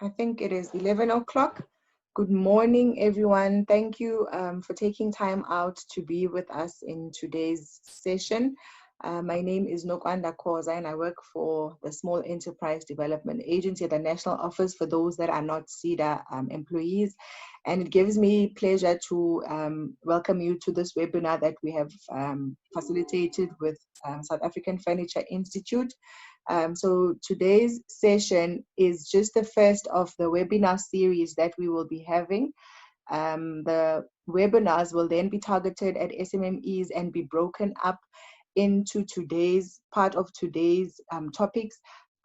I think it is 11 o'clock. Good morning, everyone. Thank you for taking time out to be with us in today's session. My name is Nokwanda Khoza, and I work for the Small Enterprise Development Agency at the National Office for those that are not SEDA employees. And it gives me pleasure to welcome you to this webinar that we have facilitated with South African Furniture Institute. So today's session is just the first of the webinar series that we will be having. The webinars will then be targeted at SMMEs and be broken up into part of today's topics,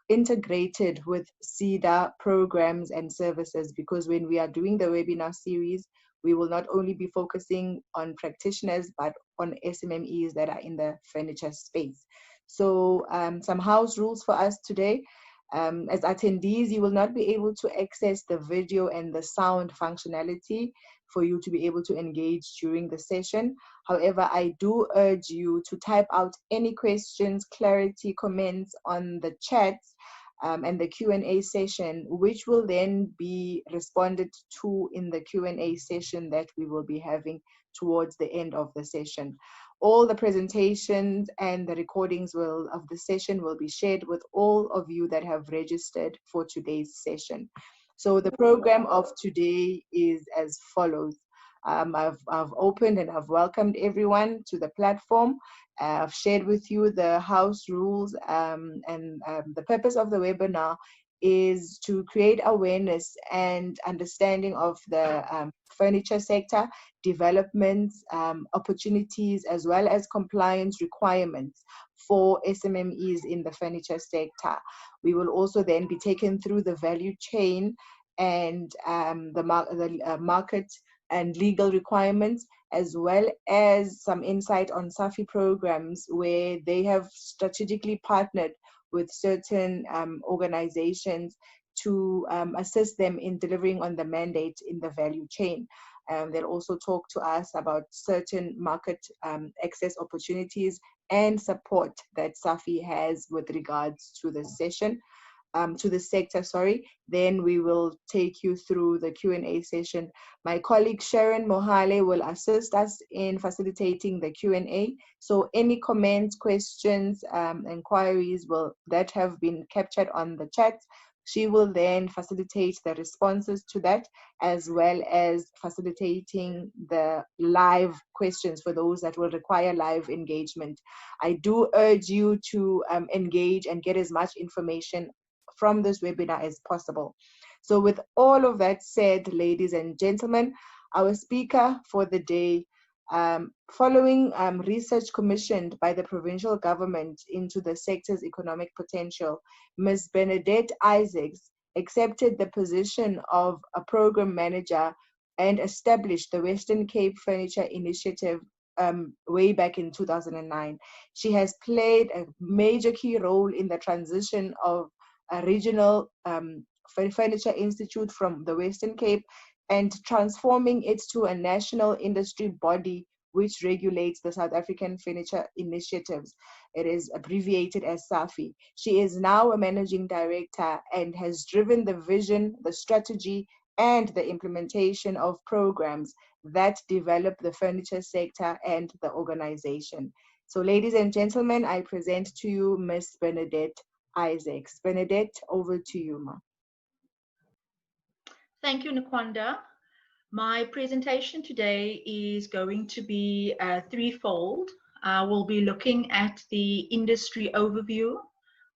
integrated with SEDA programs and services, because when we are doing the webinar series, we will not only be focusing on practitioners, but on SMMEs that are in the furniture space. So some house rules for us today. As attendees, you will not be able to access the video and the sound functionality for you to be able to engage during the session. However, I do urge you to type out any questions, clarity, comments on the chat and the Q&A session, which will then be responded to in the Q&A session that we will be having towards the end of the session. All the presentations and the recordings of the session will be shared with all of you that have registered for today's session. So the program of today is as follows. I've opened and I've welcomed everyone to the platform. I've shared with you the house rules, and the purpose of the webinar is to create awareness and understanding of the furniture sector, developments, opportunities, as well as compliance requirements for SMMEs in the furniture sector. We will also then be taken through the value chain and the market and legal requirements, as well as some insight on SAFI programs where they have strategically partnered with certain organizations to assist them in delivering on the mandate in the value chain. They'll also talk to us about certain market access opportunities and support that SAFI has with regards to the session. To the sector, sorry. Then we will take you through the Q&A session. My colleague Sharon Mohale will assist us in facilitating the Q&A. So any comments, questions, inquiries that have been captured on the chat, she will then facilitate the responses to that, as well as facilitating the live questions for those that will require live engagement. I do urge you to engage and get as much information from this webinar as possible. So with all of that said, ladies and gentlemen, our speaker for the day, following research commissioned by the provincial government into the sector's economic potential, Ms. Bernadette Isaacs accepted the position of a program manager and established the Western Cape Furniture Initiative way back in 2009. She has played a major key role in the transition of a regional furniture institute from the Western Cape and transforming it to a national industry body which regulates the South African Furniture Initiatives. It is abbreviated as SAFI. She is now a managing director and has driven the vision, the strategy, and the implementation of programs that develop the furniture sector and the organization. So ladies and gentlemen, I present to you Ms. Bernadette Isaacs. Bernadette, over to you, ma. Thank you, Nokwanda. My presentation today is going to be threefold. We'll be looking at the industry overview,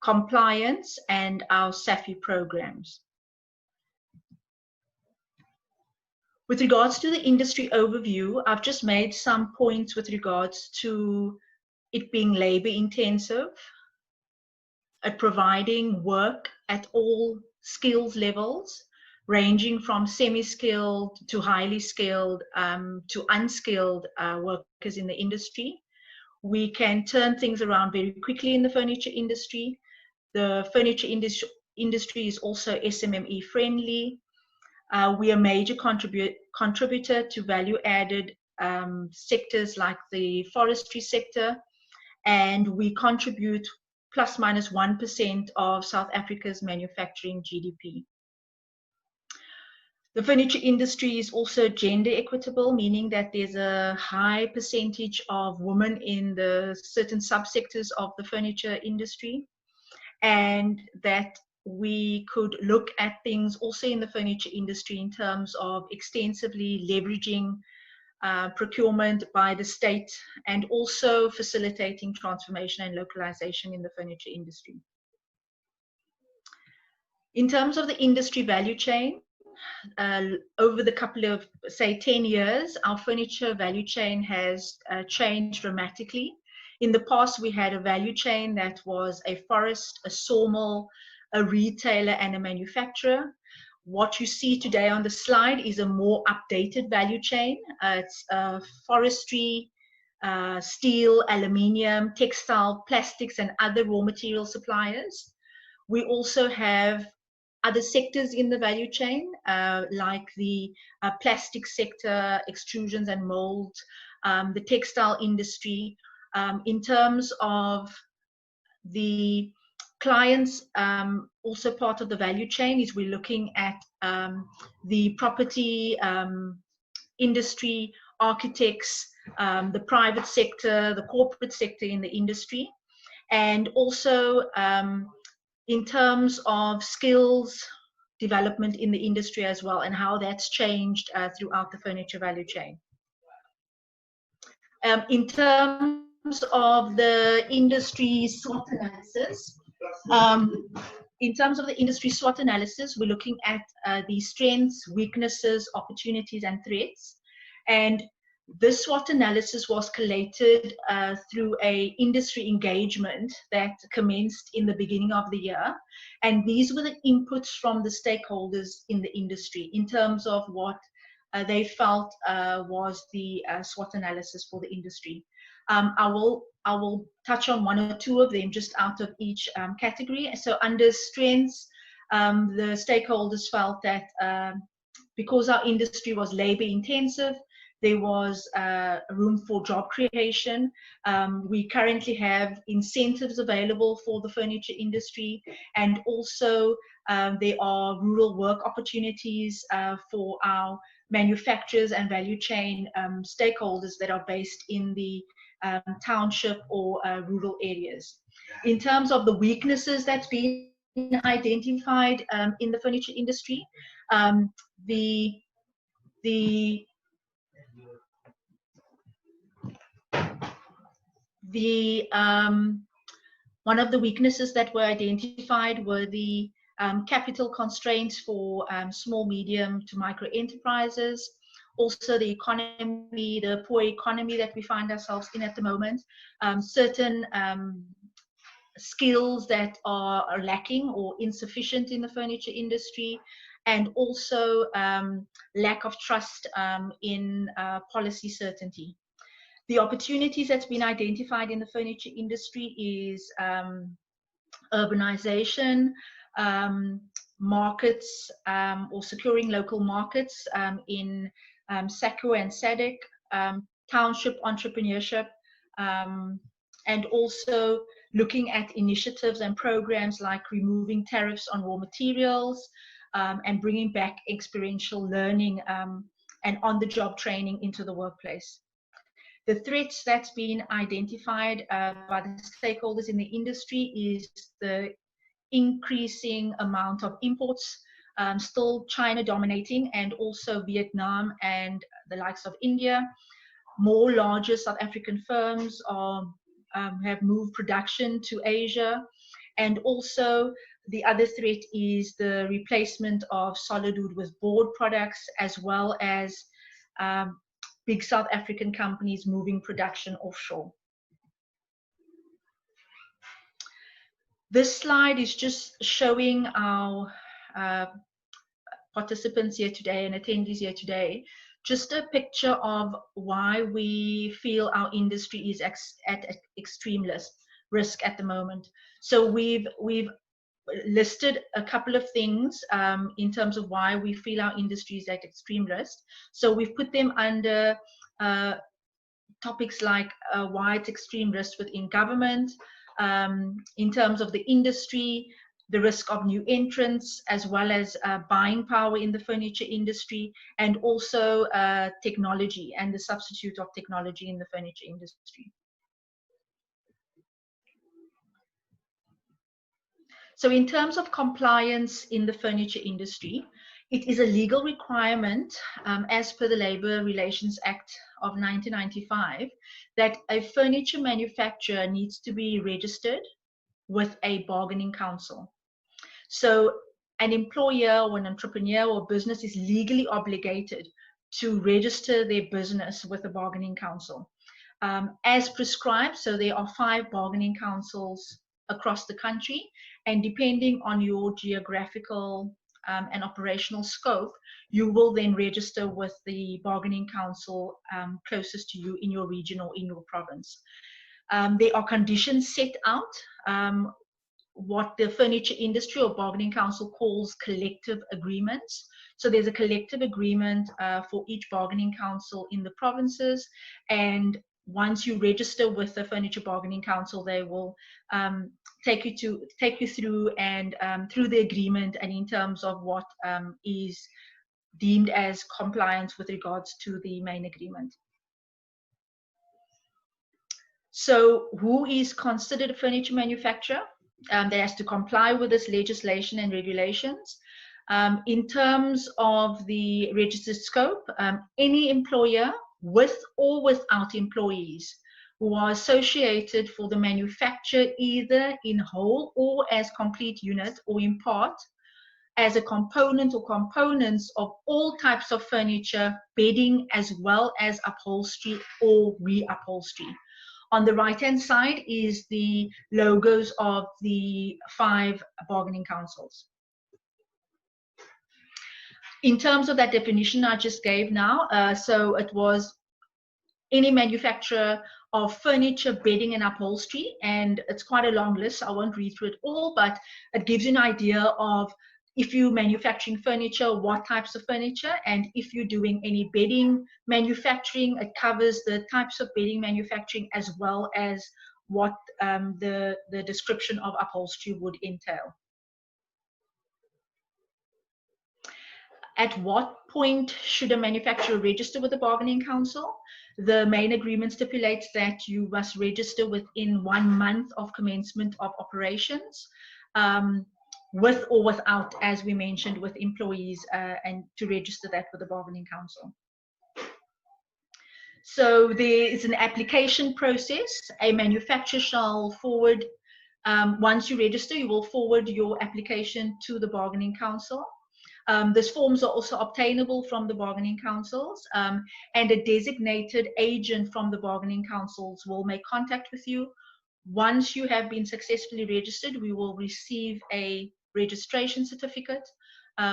compliance, and our SAFI programs. With regards to the industry overview, I've just made some points with regards to it being labor intensive, at providing work at all skills levels, ranging from semi-skilled to highly skilled to unskilled workers in the industry. We can turn things around very quickly in the furniture industry. The furniture industry is also SMME friendly. We are a major contributor to value-added sectors like the forestry sector, and we contribute plus minus 1% of South Africa's manufacturing GDP. The furniture industry is also gender equitable, meaning that there's a high percentage of women in the certain subsectors of the furniture industry, and that we could look at things also in the furniture industry in terms of extensively leveraging procurement by the state and also facilitating transformation and localization in the furniture industry. In terms of the industry value chain, over the couple of, say, 10 years, our furniture value chain has changed dramatically. In the past, we had a value chain that was a forest, a sawmill, a retailer, and a manufacturer. What you see today on the slide is a more updated value chain. It's forestry, steel, aluminium, textile, plastics, and other raw material suppliers. We also have other sectors in the value chain, like the plastic sector, extrusions and molds, the textile industry. In terms of the clients, also part of the value chain is we're looking at the property industry, architects, the private sector, the corporate sector in the industry, and also in terms of skills development in the industry as well, and how that's changed throughout the furniture value chain. In terms of the industry SWOT analysis, we're looking at the strengths, weaknesses, opportunities, and threats. And this SWOT analysis was collated through an industry engagement that commenced in the beginning of the year. And these were the inputs from the stakeholders in the industry in terms of what they felt was the SWOT analysis for the industry. I will touch on one or two of them just out of each category. So under strengths, the stakeholders felt that because our industry was labor intensive, there was room for job creation. We currently have incentives available for the furniture industry, and also there are rural work opportunities for our manufacturers and value chain stakeholders that are based in the township or rural areas. In terms of the weaknesses that's been identified in the furniture industry, one of the weaknesses that were identified were the capital constraints for small, medium to micro enterprises. Also the economy, the poor economy that we find ourselves in at the moment, certain skills that are lacking or insufficient in the furniture industry, and also lack of trust in policy certainty. The opportunities that's been identified in the furniture industry is urbanization, markets or securing local markets in SACO and SADC, township entrepreneurship, and also looking at initiatives and programs like removing tariffs on raw materials and bringing back experiential learning and on-the-job training into the workplace. The threats that's been identified by the stakeholders in the industry is the increasing amount of imports, still China dominating, and also Vietnam and the likes of India. More larger South African firms have moved production to Asia. And also the other threat is the replacement of solid wood with board products, as well as big South African companies moving production offshore. This slide is just showing our participants here today and attendees here today, just a picture of why we feel our industry is at extreme risk at the moment. So we've listed a couple of things in terms of why we feel our industry is at extreme risk. So we've put them under topics like why it's extreme risk within government, in terms of the industry, the risk of new entrants, as well as buying power in the furniture industry, and also technology and the substitute of technology in the furniture industry. So in terms of compliance in the furniture industry, it is a legal requirement, as per the Labour Relations Act of 1995, that a furniture manufacturer needs to be registered with a bargaining council. So an employer or an entrepreneur or business is legally obligated to register their business with a bargaining council. As prescribed, so there are 5 bargaining councils across the country, and depending on your geographical and operational scope, you will then register with the bargaining council closest to you in your region or in your province. There are conditions set out, what the furniture industry or bargaining council calls collective agreements. So there's a collective agreement for each bargaining council in the provinces, and once you register with the furniture bargaining council, they will take you through and through the agreement, and in terms of what is deemed as compliance with regards to the main agreement. So who is considered a furniture manufacturer? They has to comply with this legislation and regulations. In terms of the registered scope, any employer with or without employees who are associated for the manufacture either in whole or as complete unit, or in part as a component or components of all types of furniture, bedding, as well as upholstery or reupholstery. On the right-hand side is the logos of the 5 bargaining councils. In terms of that definition I just gave now, so it was any manufacturer of furniture, bedding, and upholstery, and it's quite a long list. I won't read through it all, but it gives you an idea of if you're manufacturing furniture, what types of furniture, and if you're doing any bedding manufacturing, it covers the types of bedding manufacturing as well as what the description of upholstery would entail. At what point should a manufacturer register with the bargaining council? The main agreement stipulates that you must register within 1 month of commencement of operations, with or without, as we mentioned, with employees, and to register that with the bargaining council. So there is an application process. A manufacturer shall forward, once you register, you will forward your application to the bargaining council. These forms are also obtainable from the bargaining councils, and a designated agent from the bargaining councils will make contact with you. Once you have been successfully registered, we will receive a registration certificate,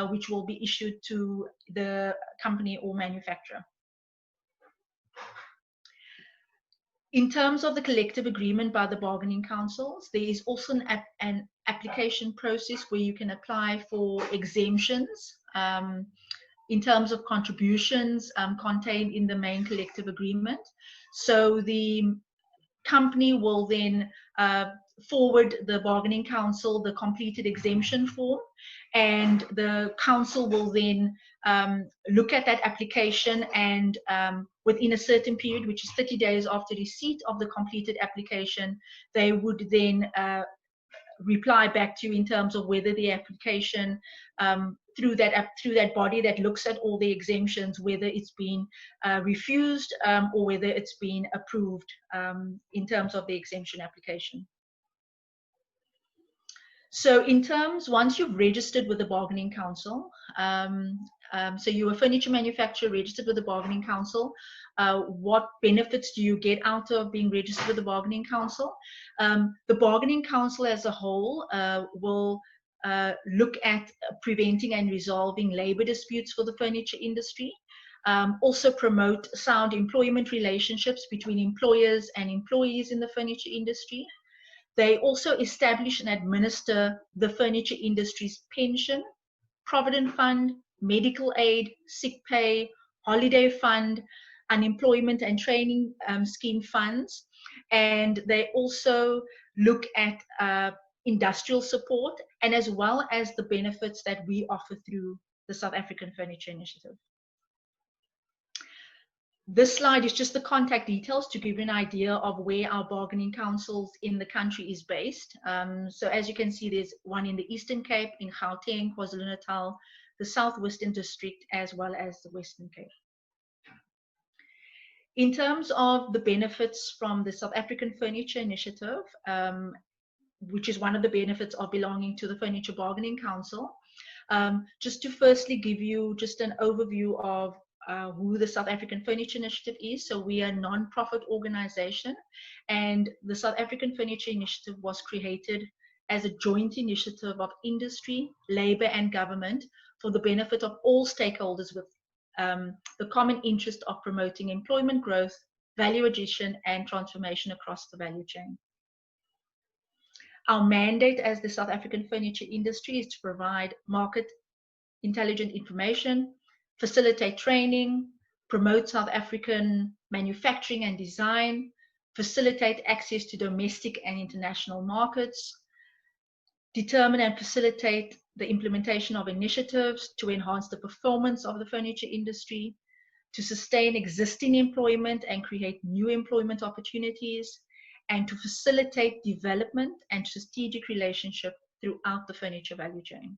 which will be issued to the company or manufacturer. In terms of the collective agreement by the bargaining councils, there is also an application process where you can apply for exemptions in terms of contributions contained in the main collective agreement. So the company will then forward the bargaining council the completed exemption form, and the council will then look at that application, and within a certain period, which is 30 days after receipt of the completed application, they would then reply back to you in terms of whether the application through that body that looks at all the exemptions, whether it's been refused or whether it's been approved in terms of the exemption application. So in terms, once you've registered with the bargaining council, so you're a furniture manufacturer registered with the bargaining council, what benefits do you get out of being registered with the bargaining council? The bargaining council as a whole will look at preventing and resolving labor disputes for the furniture industry, also promote sound employment relationships between employers and employees in the furniture industry. They also establish and administer the furniture industry's pension, provident fund, medical aid, sick pay, holiday fund, unemployment and training scheme funds. And they also look at industrial support and as well as the benefits that we offer through the South African Furniture Initiative. This slide is just the contact details to give you an idea of where our bargaining councils in the country is based. So as you can see, there's one in the Eastern Cape, in Gauteng, KwaZulu-Natal, the Southwestern District, as well as the Western Cape. In terms of the benefits from the South African Furniture Initiative, which is one of the benefits of belonging to the Furniture Bargaining Council, just to firstly give you just an overview of who the South African Furniture Initiative is. So we are a non-profit organization, and the South African Furniture Initiative was created as a joint initiative of industry, labor, and government for the benefit of all stakeholders with the common interest of promoting employment growth, value addition, and transformation across the value chain. Our mandate as the South African furniture industry is to provide market intelligent information, facilitate training, promote South African manufacturing and design, facilitate access to domestic and international markets, determine and facilitate the implementation of initiatives to enhance the performance of the furniture industry, to sustain existing employment and create new employment opportunities, and to facilitate development and strategic relationship throughout the furniture value chain.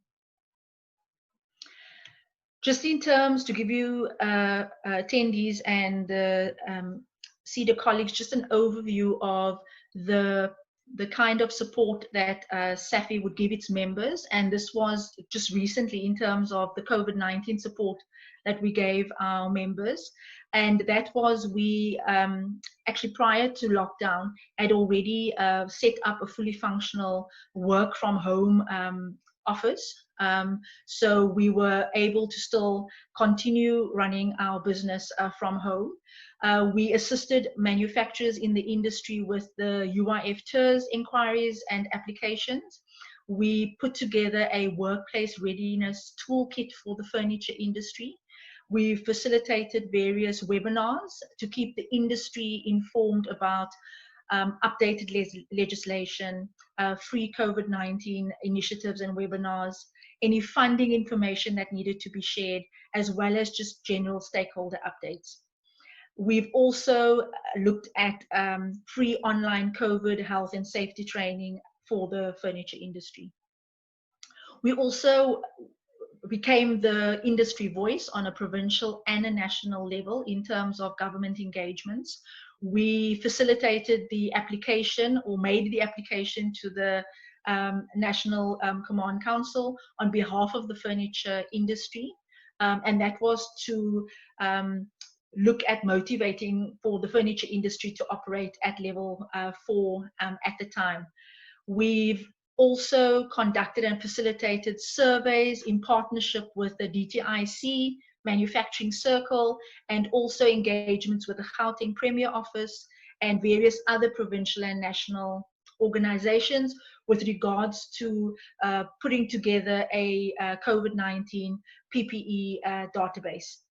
Just in terms to give you attendees and CEDA colleagues just an overview of the kind of support that SAFI would give its members, and this was just recently in terms of the COVID-19 support that we gave our members, and that was we actually prior to lockdown had already set up a fully functional work from home office. So we were able to still continue running our business from home. We assisted manufacturers in the industry with the UIF TERS inquiries and applications. We put together a workplace readiness toolkit for the furniture industry. We facilitated various webinars to keep the industry informed about updated legislation, free COVID-19 initiatives and webinars, any funding information that needed to be shared, as well as just general stakeholder updates. We've also looked at free online COVID health and safety training for the furniture industry. We also became the industry voice on a provincial and a national level in terms of government engagements. We facilitated the application or made the application to the National Command Council on behalf of the furniture industry, and that was to look at motivating for the furniture industry to operate at level 4 at the time. We've also conducted and facilitated surveys in partnership with the DTIC, Manufacturing Circle, and also engagements with the Gauteng Premier Office and various other provincial and national organizations with regards to putting together a COVID-19 PPE database.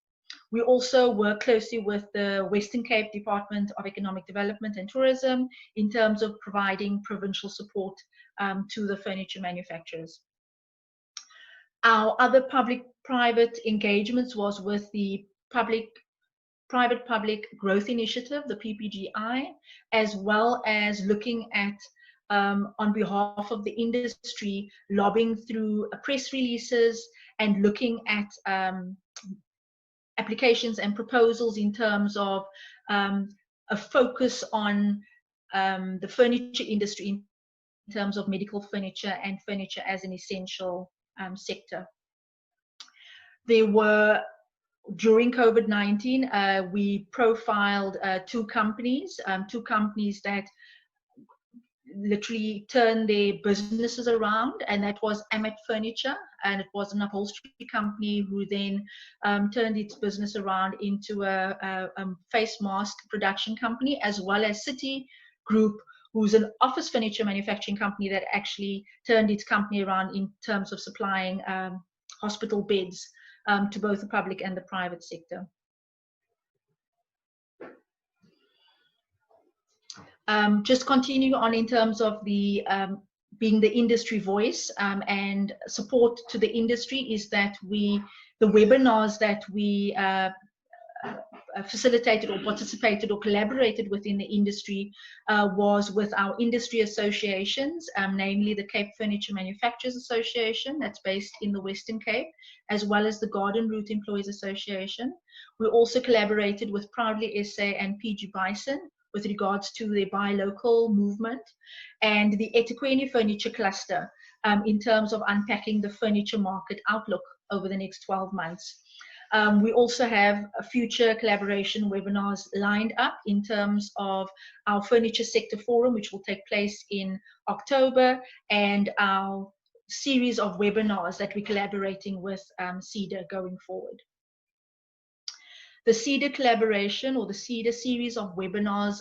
We also work closely with the Western Cape Department of Economic Development and Tourism in terms of providing provincial support to the furniture manufacturers. Our other public-private engagements was with the Private-Public Growth Initiative, the PPGI, as well as looking at, on behalf of the industry, lobbying through press releases and looking at applications and proposals in terms of a focus on the furniture industry in terms of medical furniture and furniture as an essential sector. There were, during COVID-19, we profiled two companies that literally turned their businesses around, and that was Amet Furniture, and it was an upholstery company who then turned its business around into a face mask production company, as well as City Group, who's an office furniture manufacturing company that actually turned its company around in terms of supplying hospital beds to both the public and the private sector. Just continuing on in terms of the being the industry voice and support to the industry, is that the webinars that we facilitated or participated or collaborated within the industry was with our industry associations, namely the Cape Furniture Manufacturers Association, that's based in the Western Cape, as well as the Garden Route Employees Association. We also collaborated with Proudly SA and PG Bison with regards to their buy local movement, and the eThekwini Furniture Cluster in terms of unpacking the furniture market outlook over the next 12 months. We also have future collaboration webinars lined up in terms of our Furniture Sector Forum, which will take place in October, and our series of webinars that we're collaborating with Seda going forward. The Seda collaboration, or the Seda series of webinars,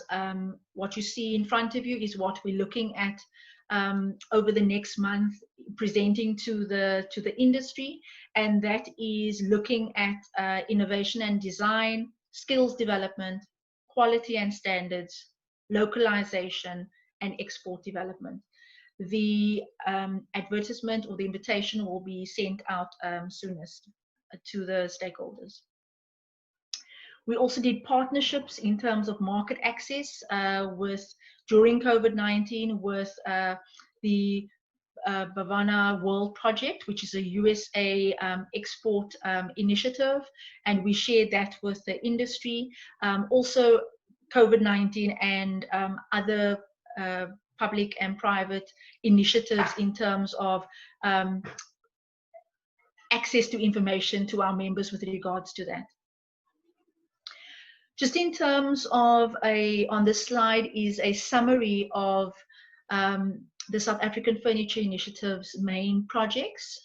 what you see in front of you is what we're looking at over the next month, presenting to the industry, and that is looking at innovation and design, skills development, quality and standards, localization, and export development. The advertisement or the invitation will be sent out soonest to the stakeholders. We also did partnerships in terms of market access during COVID-19 with the Bavana World Project, which is a USA export initiative, and we shared that with the industry. Also, COVID-19 and other public and private initiatives in terms of access to information to our members with regards to that. Just in terms of on this slide is a summary of the South African Furniture Initiative's main projects.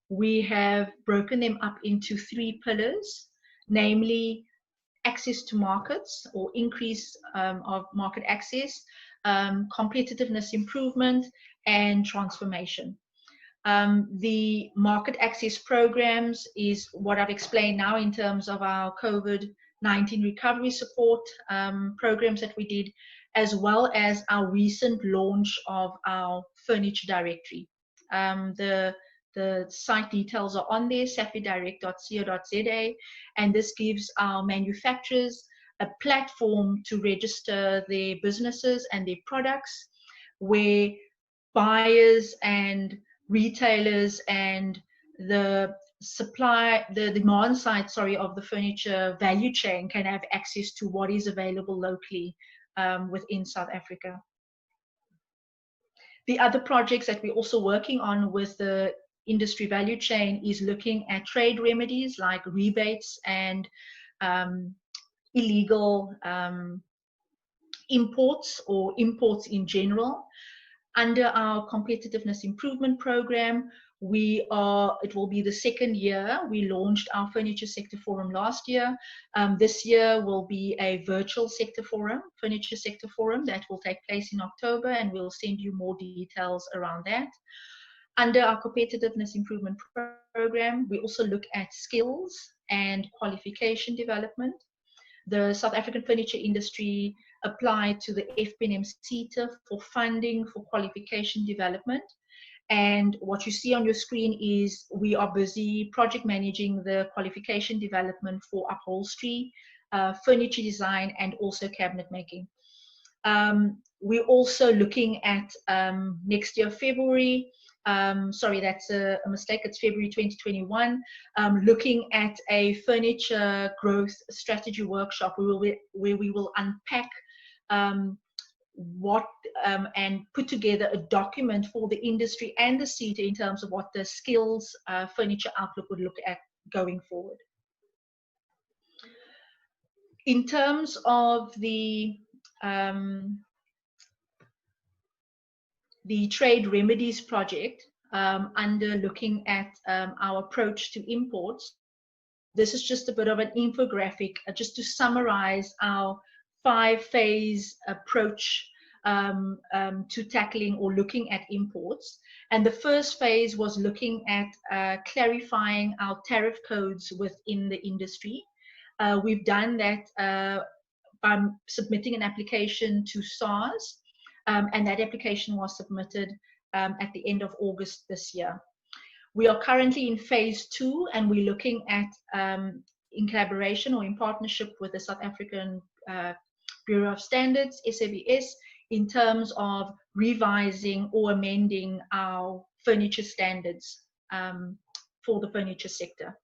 We have broken them up into 3 pillars, namely access to markets or increase of market access, competitiveness improvement, and transformation. The market access programs is what I've explained now in terms of our COVID-19 recovery support programs that we did, as well as our recent launch of our furniture directory. The site details are on there, safidirect.co.za, and this gives our manufacturers a platform to register their businesses and their products, where buyers and retailers and the demand side, of the furniture value chain can have access to what is available locally within South Africa. The other projects that we're also working on with the industry value chain is looking at trade remedies like rebates and illegal imports or imports in general. Under our competitiveness improvement program, it will be the 2nd year. We launched our Furniture Sector Forum last year. This year will be a virtual sector forum, Furniture Sector Forum, that will take place in October, and we'll send you more details around that. Under our competitiveness improvement program, we also look at skills and qualification development. The South African furniture industry applied to the FPNM CETA for funding for qualification development. And what you see on your screen is we are busy project managing the qualification development for upholstery, furniture design, and also cabinet making. We're also looking at next year, February, sorry, that's a mistake, it's February 2021, looking at a furniture growth strategy workshop where we will unpack and put together a document for the industry and the CETA in terms of what the skills furniture outlook would look at going forward. In terms of the trade remedies project, under looking at our approach to imports, this is just a bit of an infographic just to summarize our 5-phase approach to tackling or looking at imports. And the first phase was looking at clarifying our tariff codes within the industry. We've done that by submitting an application to SARS, and that application was submitted at the end of August this year. We are currently in phase 2, and we're looking at, in collaboration or in partnership with the South African Bureau of Standards, SABS, in terms of revising or amending our furniture standards for the furniture sector.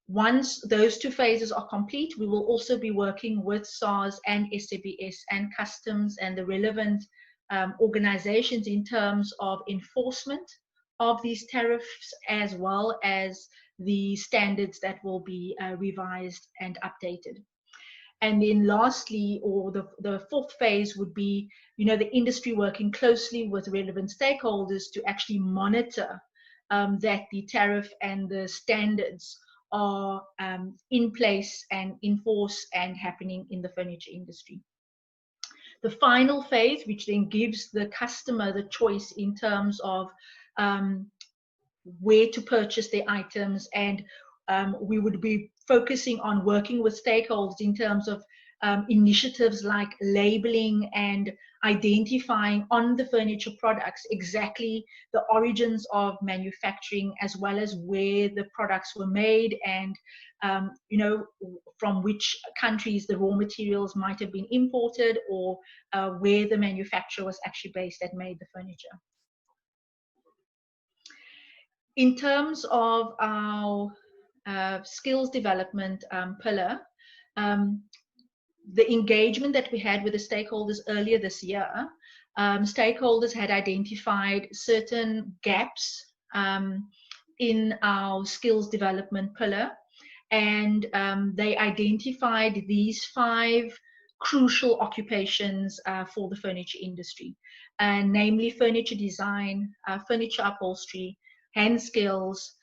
Once those 2 phases are complete, we will also be working with SARS and SABS and customs and the relevant organizations in terms of enforcement of these tariffs, as well as the standards that will be revised and updated. And then lastly, or the 4th phase would be, the industry working closely with relevant stakeholders to actually monitor that the tariff and the standards are in place and enforced and happening in the furniture industry. The final phase, which then gives the customer the choice in terms of where to purchase their items, and we would be focusing on working with stakeholders in terms of initiatives like labeling and identifying on the furniture products exactly the origins of manufacturing, as well as where the products were made, and from which countries the raw materials might have been imported, or where the manufacturer was actually based that made the furniture. In terms of our skills development pillar, the engagement that we had with the stakeholders earlier this year, stakeholders had identified certain gaps in our skills development pillar, and they identified these 5 crucial occupations for the furniture industry, namely furniture design, furniture upholstery, hand skills,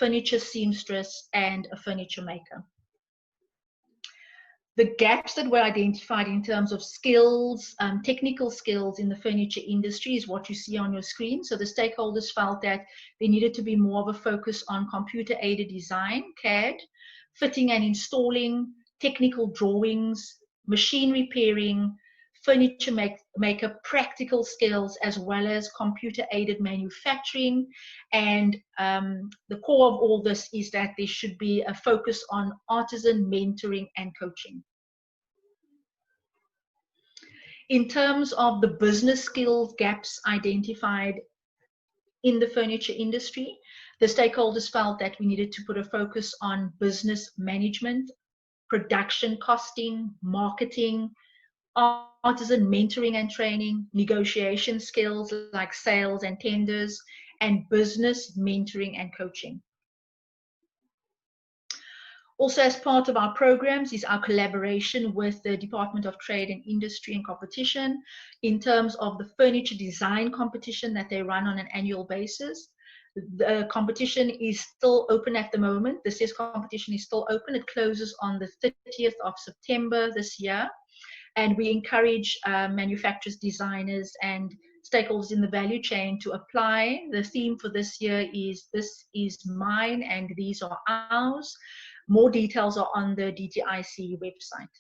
furniture seamstress, and a furniture maker. The gaps that were identified in terms of skills, technical skills in the furniture industry, is what you see on your screen. So the stakeholders felt that there needed to be more of a focus on computer-aided design, CAD, fitting and installing, technical drawings, machine repairing, furniture maker practical skills, as well as computer-aided manufacturing. And the core of all this is that there should be a focus on artisan mentoring and coaching. In terms of the business skills gaps identified in the furniture industry, the stakeholders felt that we needed to put a focus on business management, production costing, marketing, artisan mentoring and training, negotiation skills like sales and tenders, and business mentoring and coaching. Also, as part of our programs is our collaboration with the Department of Trade and Industry and Competition in terms of the furniture design competition that they run on an annual basis. The competition is still open at the moment. The CES competition is still open. It closes on the 30th of September this year. And we encourage manufacturers, designers, and stakeholders in the value chain to apply. The theme for this year is "This is mine and these are ours." More details are on the DTIC website.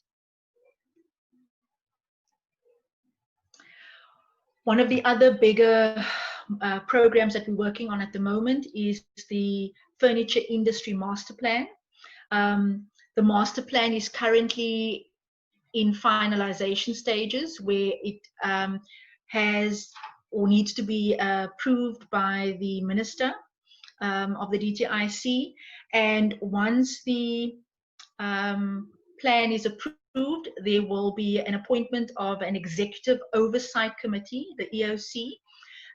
One of the other bigger programs that we're working on at the moment is the Furniture Industry Master Plan. The master plan is currently in finalization stages, where it has or needs to be approved by the Minister of the DTIC. And once the plan is approved, there will be an appointment of an Executive Oversight Committee, the EOC,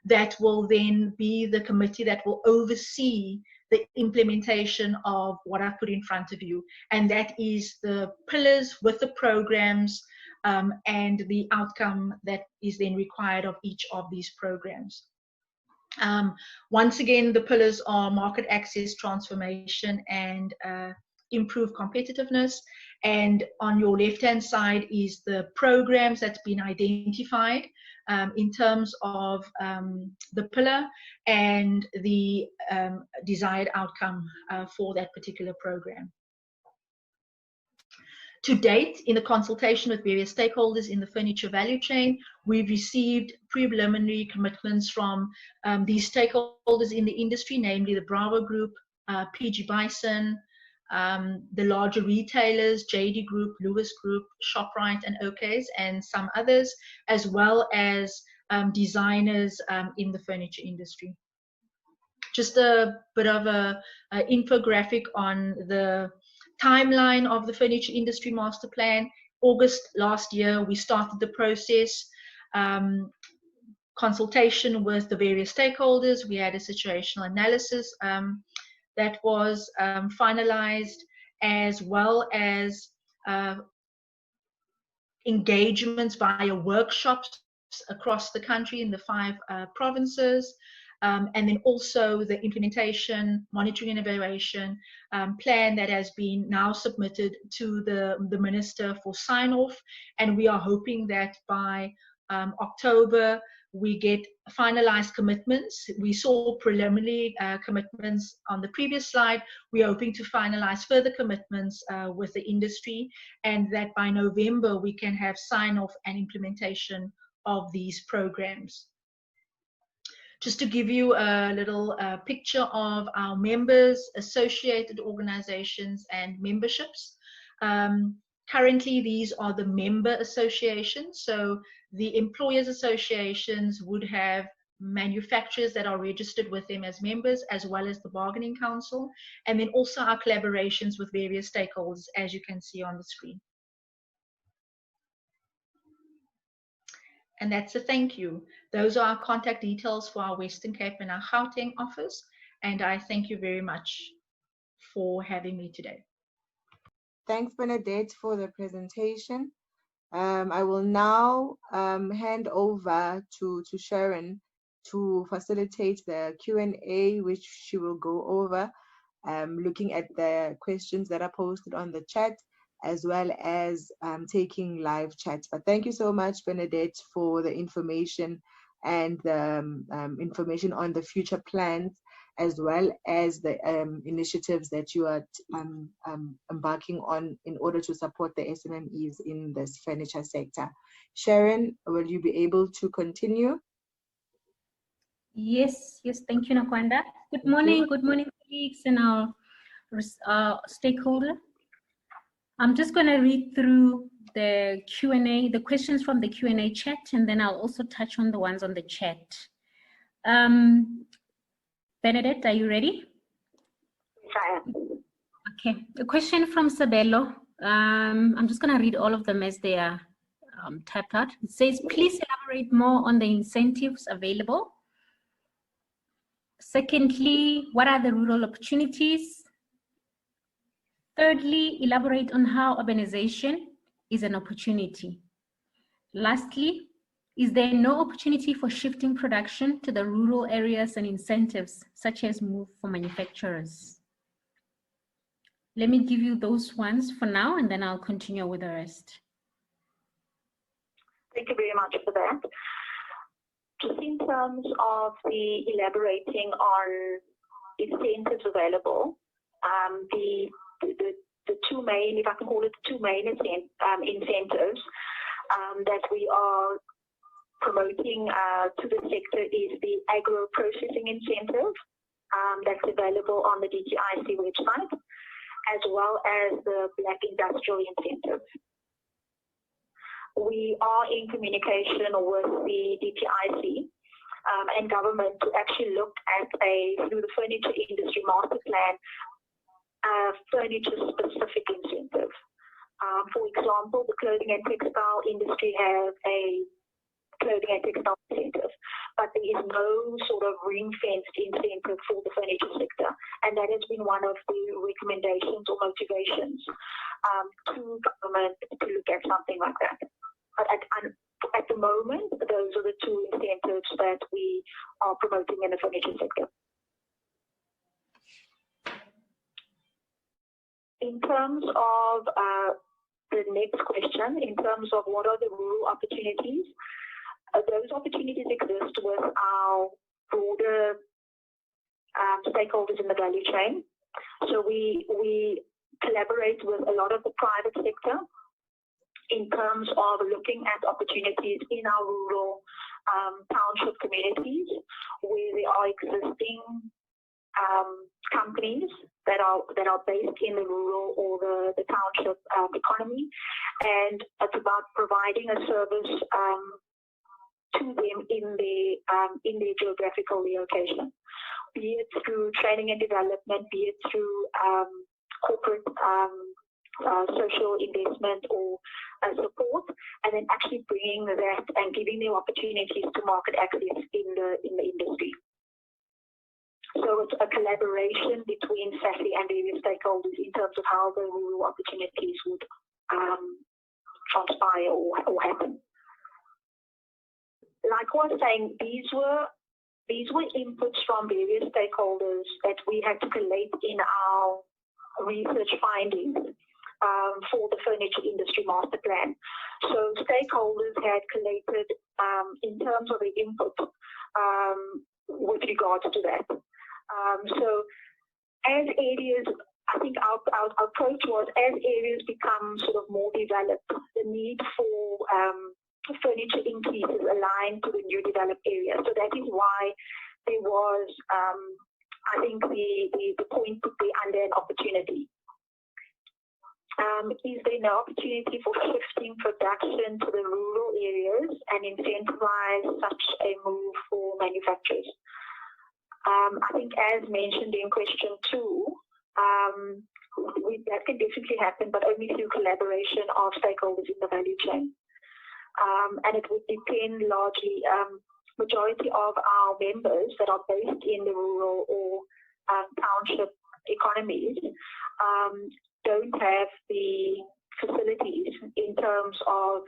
that will then be the committee that will oversee the implementation of what I've put in front of you. And that is the pillars with the programs and the outcome that is then required of each of these programs. Once again, the pillars are market access, transformation, and improve competitiveness. And on your left-hand side is the programs that's been identified in terms of the pillar and the desired outcome for that particular program. To date, in the consultation with various stakeholders in the furniture value chain, we've received preliminary commitments from these stakeholders in the industry, namely the Bravo Group, PG Bison, the larger retailers, JD Group, Lewis Group, ShopRite and OKs, and some others, as well as designers in the furniture industry. Just a bit of a infographic on the timeline of the Furniture Industry Master Plan. August last year, we started the process, consultation with the various stakeholders. We had a situational analysis that was finalized, as well as engagements via workshops across the country in the 5 provinces. And then also the implementation, monitoring and evaluation plan that has been now submitted to the Minister for sign-off. And we are hoping that by October, we get finalized commitments. We saw preliminary commitments on the previous slide. We are hoping to finalize further commitments with the industry, and that by November, we can have sign-off and implementation of these programs. Just to give you a little picture of our members, associated organizations, and memberships. Currently, these are the member associations. So the employers associations would have manufacturers that are registered with them as members, as well as the bargaining council, and then also our collaborations with various stakeholders, as you can see on the screen. And that's a thank you. Those are our contact details for our Western Cape and our Gauteng office. And I thank you very much for having me today. Thanks, Bernadette, for the presentation. I will now hand over to Sharon to facilitate the Q&A, which she will go over, looking at the questions that are posted on the chat, as well as taking live chats. But thank you so much, Bernadette, for the information and the information on the future plans, as well as the initiatives that you are embarking on in order to support the SMMEs in this furniture sector. Sharon, will you be able to continue? Yes, thank you, Nokwanda. Good morning, colleagues and our stakeholder. I'm just going to read through the Q&A, the questions from the Q&A chat, and then I'll also touch on the ones on the chat. Bernadette, are you ready? Okay, a question from Sabelo. I'm just going to read all of them as they are typed out. It says, please elaborate more on the incentives available. Secondly, what are the rural opportunities? Thirdly, elaborate on how urbanization is an opportunity. Lastly, is there no opportunity for shifting production to the rural areas and incentives, such as move for manufacturers? Let me give you those ones for now, and then I'll continue with the rest. Thank you very much for that. Just in terms of the elaborating on incentives available, the two main, if I can call it the two main incentives that we are promoting to the sector is the agro-processing incentive that's available on the DTIC website, as well as the Black Industrial Incentive. We are in communication with the DTIC and government to actually look at through the Furniture Industry Master Plan, furniture-specific incentive. For example, the clothing and textile industry have a clothing and textile incentive, but there is no sort of ring-fenced incentive for the furniture sector, and that has been one of the recommendations or motivations to government to look at something like that. But at the moment, those are the two incentives that we are promoting in the furniture sector. In terms of the next question, in terms of what are the rural opportunities, those opportunities exist with our broader stakeholders in the value chain. So we collaborate collaborate with a lot of the private sector in terms of looking at opportunities in our rural township communities where there are existing companies that are based in the rural or the township economy, and it's about providing a service to them in their geographical location, be it through training and development, be it through corporate social investment or support, and then actually bringing that and giving them opportunities to market access in the industry. So it's a collaboration between SAFI and various stakeholders in terms of how the rural opportunities would transpire or happen. Like I was saying, these were inputs from various stakeholders that we had to collate in our research findings for the furniture industry master plan. So stakeholders had collated in terms of the input with regards to that. So as areas, I think our approach was, as areas become sort of more developed, the need for furniture increases aligned to the new developed areas. So that is why there was, I think, the point put there under an opportunity. Is there no opportunity for shifting production to the rural areas and incentivize such a move for manufacturers? I think, as mentioned in question 2, that can definitely happen, but only through collaboration of stakeholders in the value chain. And it would depend largely, majority of our members that are based in the rural or township economies don't have the facilities in terms of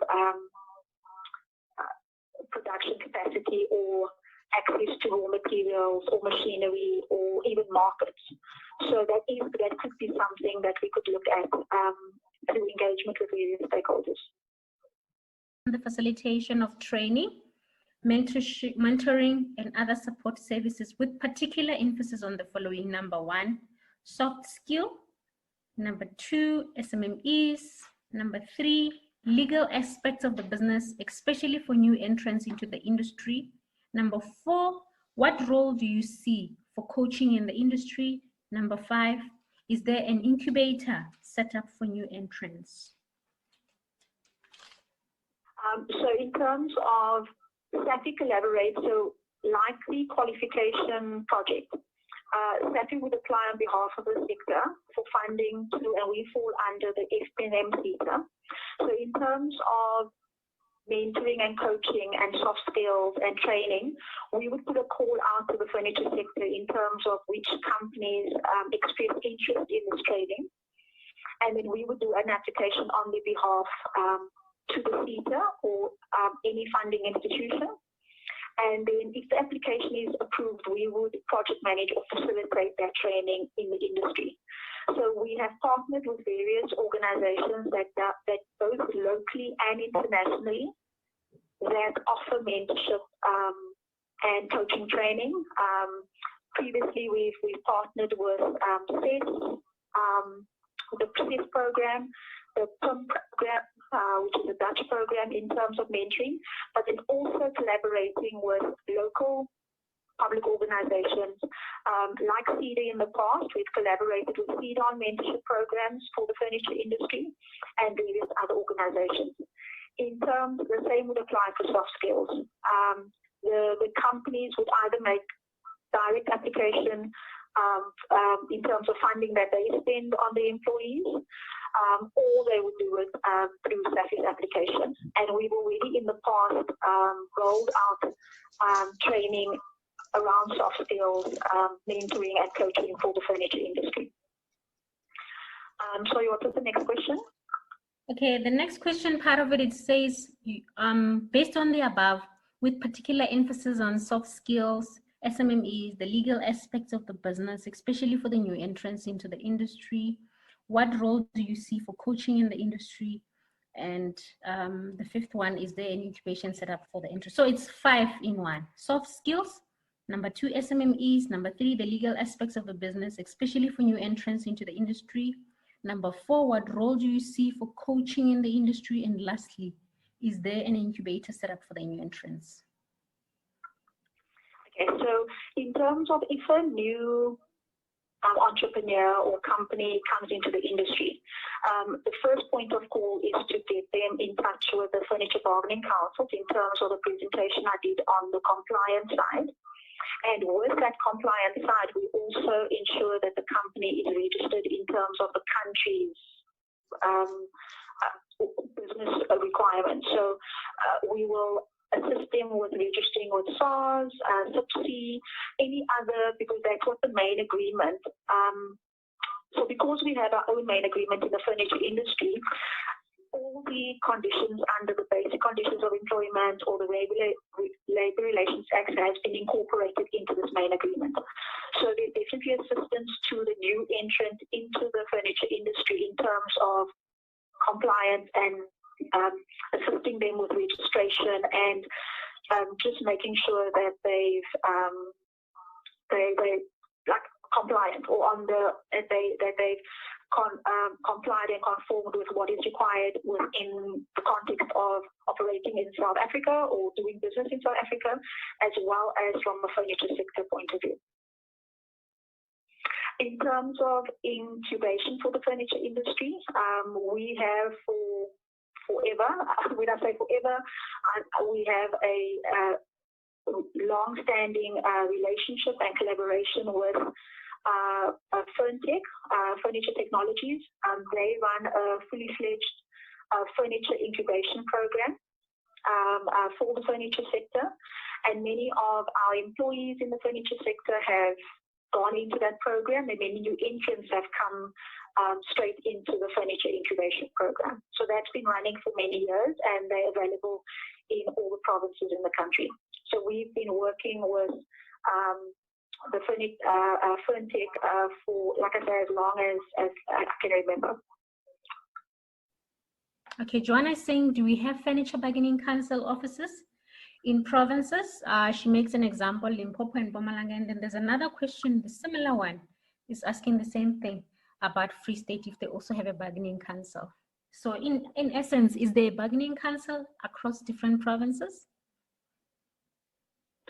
production capacity or access to raw materials or machinery or even markets. So that could be something that we could look at through engagement with various stakeholders. The facilitation of training, mentorship, mentoring, and other support services with particular emphasis on the following: number 1, soft skill; number 2, SMMEs; number 3, legal aspects of the business, especially for new entrants into the industry; number 4, what role do you see for coaching in the industry; number 5, is there an incubator set up for new entrants? So in terms of SAFI collaborate, so like the qualification project, SAFI would apply on behalf of the sector for funding to, and we fall under the SMME sector. So in terms of mentoring and coaching and soft skills and training, we would put a call out to the furniture sector in terms of which companies express interest in this training. And then we would do an application on their behalf to the CETA or any funding institution. And then if the application is approved, we would project manage or facilitate that training in the industry. So we have partnered with various organizations that both locally and internationally that offer mentorship and coaching training. Previously, we've partnered with SES, the SES program, the PIM program, which is a Dutch program in terms of mentoring, but then also collaborating with local public organizations like Seda in the past. We've collaborated with Seda on mentorship programs for the furniture industry and various other organizations. In terms, the same would apply for soft skills. The companies would either make direct application in terms of funding that they spend on the employees, or they would do it through SAFI's application. And we've already in the past rolled out training around soft skills, mentoring and coaching for the furniture industry. Sorry, what was the next question? Okay, the next question, part of it says, based on the above, with particular emphasis on soft skills, SMMEs, the legal aspects of the business, especially for the new entrants into the industry, what role do you see for coaching in the industry? And the 5th one, is there an incubation set up for the interest? So it's 5 in 1. Soft skills, number 2, SMMEs, number 3, the legal aspects of the business, especially for new entrants into the industry, Number 4, what role do you see for coaching in the industry? And lastly, is there an incubator set up for the new entrants? Okay, so in terms of if a new entrepreneur or company comes into the industry, the first point of call is to get them in touch with the furniture bargaining councils in terms of the presentation I did on the compliance side. And with that compliance side, we also ensure that the company is registered in terms of the country's business requirements. So we will assist them with registering with SARS, SIPC, any other, because that's what the main agreement. So because we have our own main agreement in the furniture industry, all the conditions under the basic conditions of employment or the Labour Relations Act has been incorporated into this main agreement. So there's definitely assistance to the new entrant into the furniture industry in terms of compliance and assisting them with registration and just making sure that they like compliant or on the they've complied and conformed with what is required within the context of operating in South Africa or doing business in South Africa, as well as from a furniture sector point of view. In terms of incubation for the furniture industry, we have for forever, when I say forever, we have a long-standing relationship and collaboration with Ferntech, Furniture Technologies. They run a fully fledged furniture incubation program for the furniture sector, and many of our employees in the furniture sector have gone into that program, and many new entrants have come straight into the furniture incubation program. So that's been running for many years, and they're available in all the provinces in the country. So we've been working with the Ferntech for, like I say, as long as I can remember. Okay, Joanna is saying, do we have furniture bargaining council offices in provinces? She makes an example, Limpopo and Mpumalanga, and then there's another question, the similar one, is asking the same thing about Free State, if they also have a bargaining council. So in essence, is there a bargaining council across different provinces?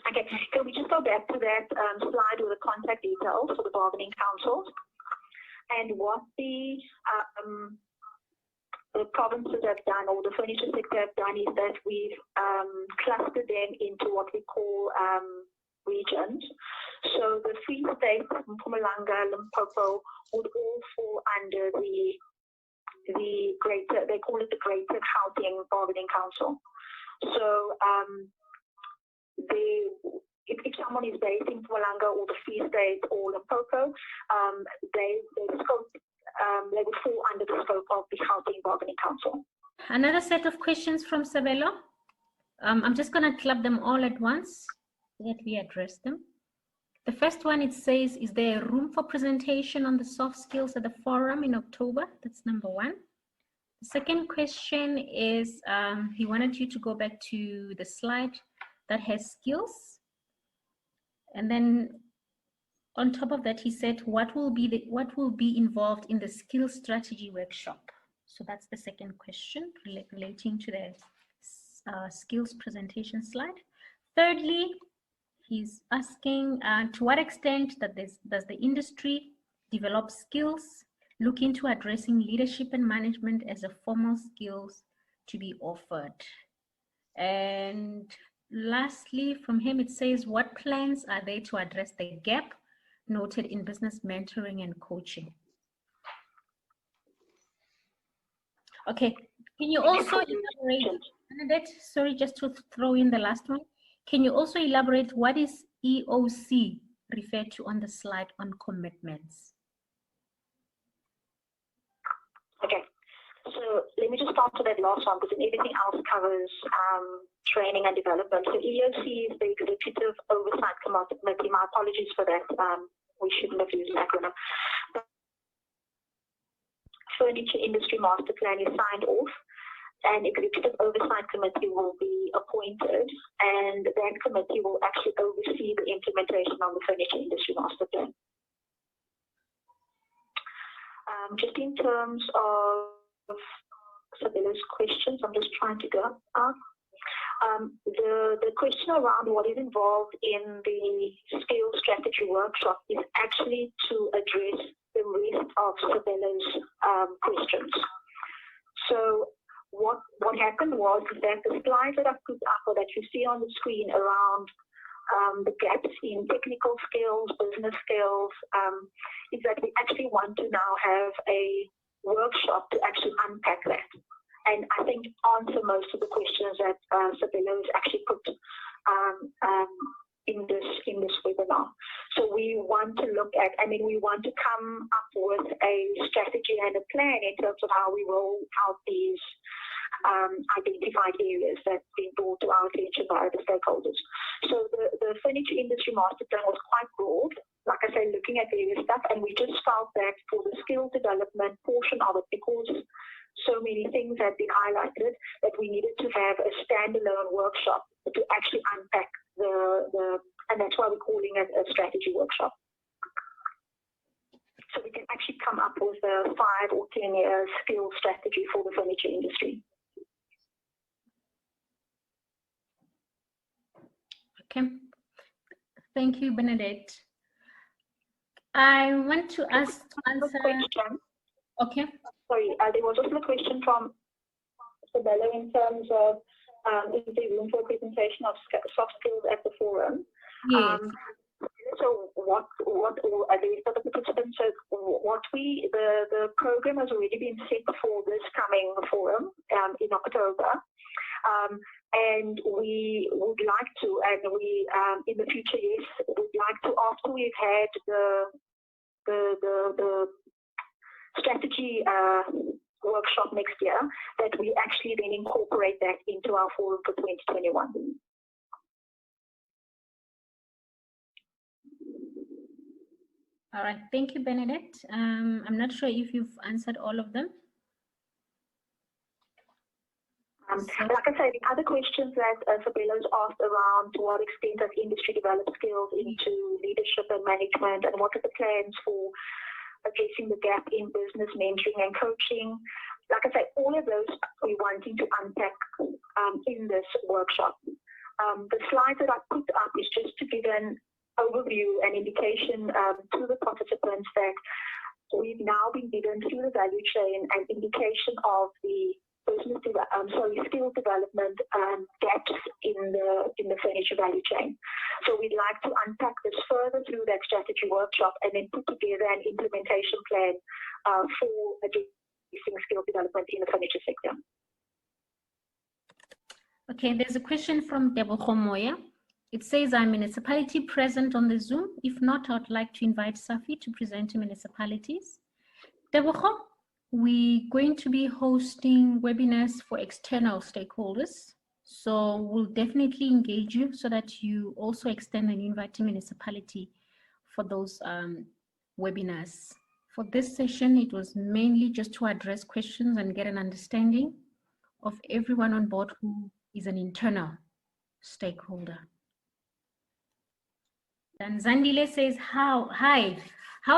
Okay, can we just go back to that slide with the contact details for the bargaining councils? And what the provinces have done, or the furniture sector have done, is that we've clustered them into what we call regions. So the Free State, Mpumalanga, Limpopo would all fall under the greater, they call it the Greater Gauteng Bargaining Council. So if someone is based in Mpumalanga or the Free State or Limpopo, they would fall under the scope of the Gauteng Bargaining Council. Another set of questions from Sabelo. I'm just going to club them all at once so that we address them. The first one, it says, is there room for presentation on the soft skills at the forum in October? That's number 1. The second question is, he wanted you to go back to the slide that has skills. And then on top of that, he said, what will be involved in the skills strategy workshop? So that's the second question relating to the skills presentation slide. Thirdly, he's asking to what extent does the industry develop skills, look into addressing leadership and management as a formal skills to be offered? And lastly, from him, it says, what plans are there to address the gap noted in business mentoring and coaching? Okay, can you also elaborate, Bernadette, sorry, just to throw in the last one. Can you also elaborate what is EOC referred to on the slide on commitments? Okay, so let me just start with that last one, because everything else covers training and development. So EOC is the Executive Oversight Committee. My apologies for that. We shouldn't have used an acronym. The Furniture Industry Master Plan is signed off. An Executive Oversight Committee will be appointed, and that committee will actually oversee the implementation of the Furniture Industry Master Plan. Just in terms of Sabella's questions, I'm just trying to go up. The question around what is involved in the skills strategy workshop is actually to address the rest of Sabella's questions. So what happened was that the slides that I put up or that you see on the screen around the gaps in technical skills, business skills, is that we actually want to now have a workshop to actually unpack that. And I think answer most of the questions that Sabella has actually put in this webinar. So we want to look at, we want to come up with a strategy and a plan in terms of how we roll out these identified areas that have been brought to our attention by the stakeholders. So the furniture industry master plan was quite broad, like I say, looking at various stuff, and we just felt that for the skill development portion of it, because so many things had been highlighted, that we needed to have a standalone workshop to actually unpack and that's why we're calling it a strategy workshop. So we can actually come up with a 5 or 10 year skill strategy for the furniture industry. Okay, thank you, Benedette. I want to ask answer. Okay. Sorry, there was also a question from Sabella in terms of is there room for a presentation of soft skills at the forum? Yes. So what are the rest of the participants? So the program has already been set for this coming forum in October. And we would like to, and we in the future, yes, would like to, after we've had the strategy workshop next year, that we actually then incorporate that into our forum for 2021. All right, thank you, Benedette. I'm not sure if you've answered all of them. Like I say, the other questions that Sabella's asked around to what extent does industry develop skills into leadership and management, and what are the plans for addressing the gap in business mentoring and coaching. Like I say, all of those we're wanting to unpack in this workshop. The slide that I put up is just to give an overview and indication to the participants that we've now been given through the value chain an indication of the skill development gaps in the furniture value chain. So we'd like to unpack this further through that strategy workshop and then put together an implementation plan for addressing skill development in the furniture sector. Okay, there's a question from Deboho Moya. It says, "Are municipality present on the Zoom? If not, I would like to invite SAFI to present to municipalities." Deboho, we're going to be hosting webinars for external stakeholders. So we'll definitely engage you so that you also extend an invite to municipality for those webinars. For this session, it was mainly just to address questions and get an understanding of everyone on board who is an internal stakeholder. And Zandile says, how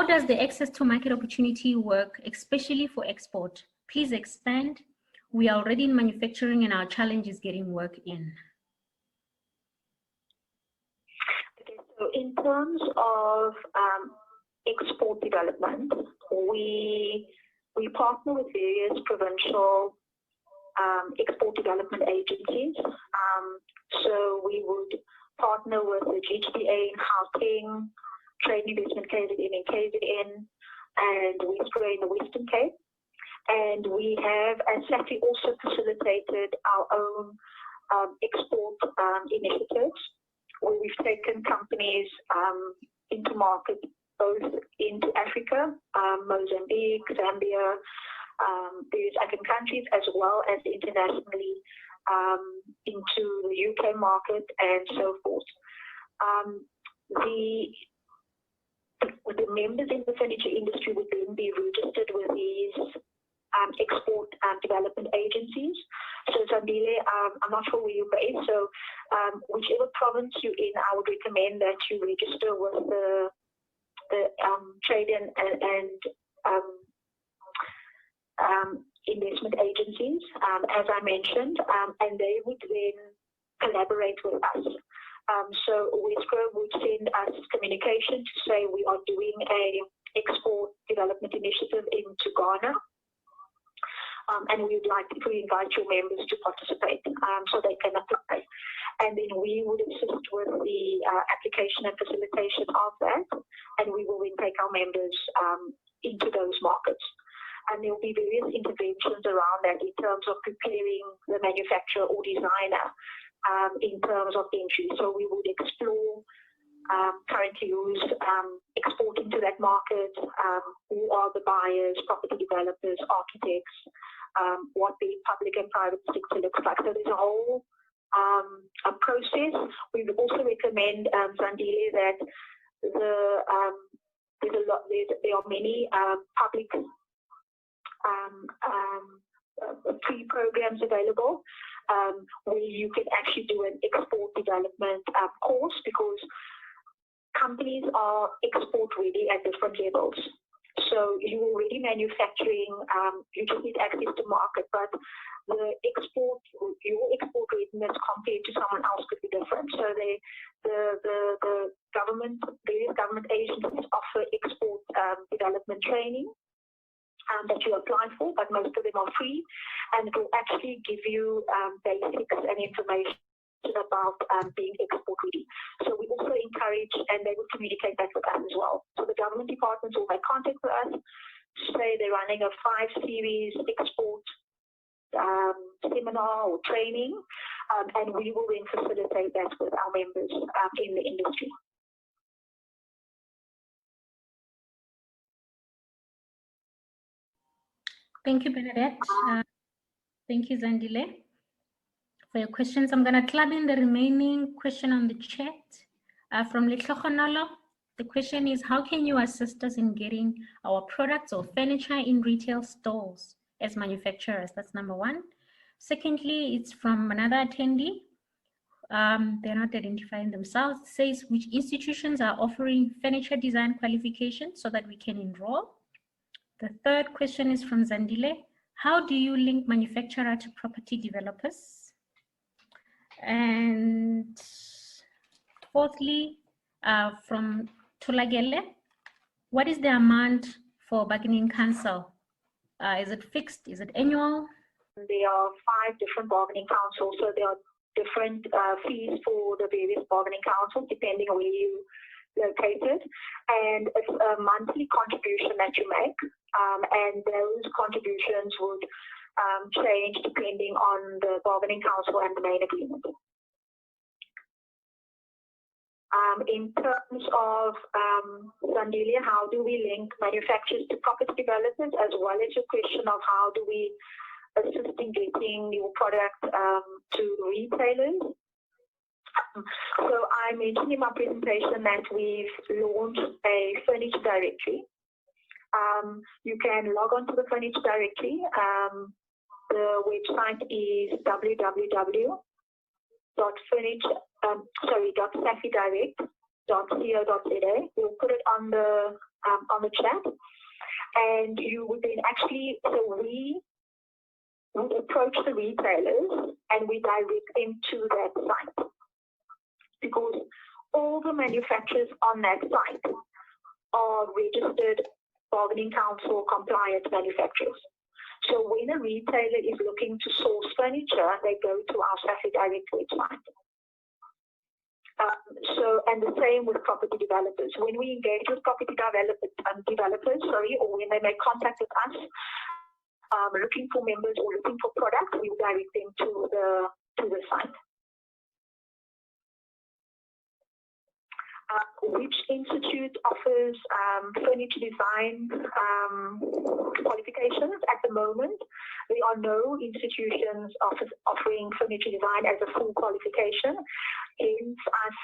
does the access to market opportunity work, especially for export? Please expand. We are already in manufacturing and our challenge is getting work in. Okay, so in terms of export development, we partner with various provincial export development agencies. So we would partner with the GTBA in Gauteng, Trade Investment KZN in KZN, and Westray in the Western Cape. And we have, as SAFI, also facilitated our own export initiatives, where we've taken companies into market, both into Africa, Mozambique, Zambia, various African countries, as well as internationally into the UK market and so forth. The members in the furniture industry would then be registered with these export development agencies. So Zambile, I'm not sure where you're based, so whichever province you're in, I would recommend that you register with the Trade and investment agencies, as I mentioned, and they would then collaborate with us. So Wesco would send us communication to say we are doing a export development initiative into Ghana, and we would like to invite your members to participate, so they can apply. And then we would assist with the application and facilitation of that, and we will then take our members into those markets. And there will be various interventions around that in terms of preparing the manufacturer or designer in terms of entry. So we would explore currently who's exporting to that market, who are the buyers, property developers, architects, what the public and private sector looks like. So there's a whole a process. We would also recommend, Zandile, that there are many public pre-programs available where you can actually do an export development course, because companies are export ready at different levels. So you're already manufacturing, you just need access to market, but your export readiness compared to someone else could be different. So the government, various government agencies offer export development training that you apply for, but most of them are free, and it will actually give you basics and information about being export ready. So we also encourage, and they will communicate that with us as well. So the government departments will make contact with us to say they're running a 5-series export seminar or training, and we will then facilitate that with our members in the industry. Thank you, Bernadette. Thank you, Zandile, for your questions. I'm going to club in the remaining question on the chat from Letlokhonolo. The question is, how can you assist us in getting our products or furniture in retail stores as manufacturers? That's number one. Secondly, it's from another attendee. They're not identifying themselves. It says, which institutions are offering furniture design qualifications so that we can enroll? The third question is from Zandile. How do you link manufacturer to property developers? And fourthly, from Tulagele, what is the amount for bargaining council? Is it fixed? Is it annual? There are 5 different bargaining councils, so there are different fees for the various bargaining councils depending on where you located, and it's a monthly contribution that you make, and those contributions would change depending on the bargaining council and the main agreement. In terms of Zandile, how do we link manufacturers to property developers, as well as your question of how do we assist in getting your product to retailers? So I mentioned in my presentation that we've launched a furniture directory. You can log on to the furniture directory. The website is www.safidirect.co.za. We'll put it on the chat, and you would then actually, so we would approach the retailers and we direct them to that site, because all the manufacturers on that site are registered bargaining council compliant manufacturers. So when a retailer is looking to source furniture, they go to our SAFI Direct website. And the same with property developers. When we engage with property developers, or when they make contact with us, looking for members or looking for products, we will direct them to the site. Which institute offers furniture design qualifications? At the moment, there are no institutions offering furniture design as a full qualification. Hence, us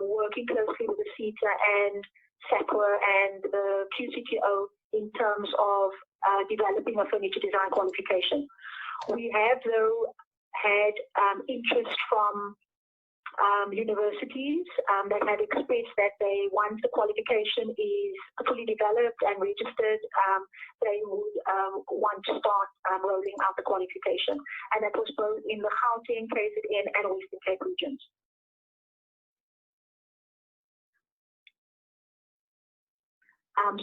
working closely with the CETA and SAQA and the QCTO in terms of developing a furniture design qualification. We have, though, had interest from universities that have expressed that once the qualification is fully developed and registered, they would want to start rolling out the qualification. And that was both in the Gauteng, KZN, and Western Cape regions.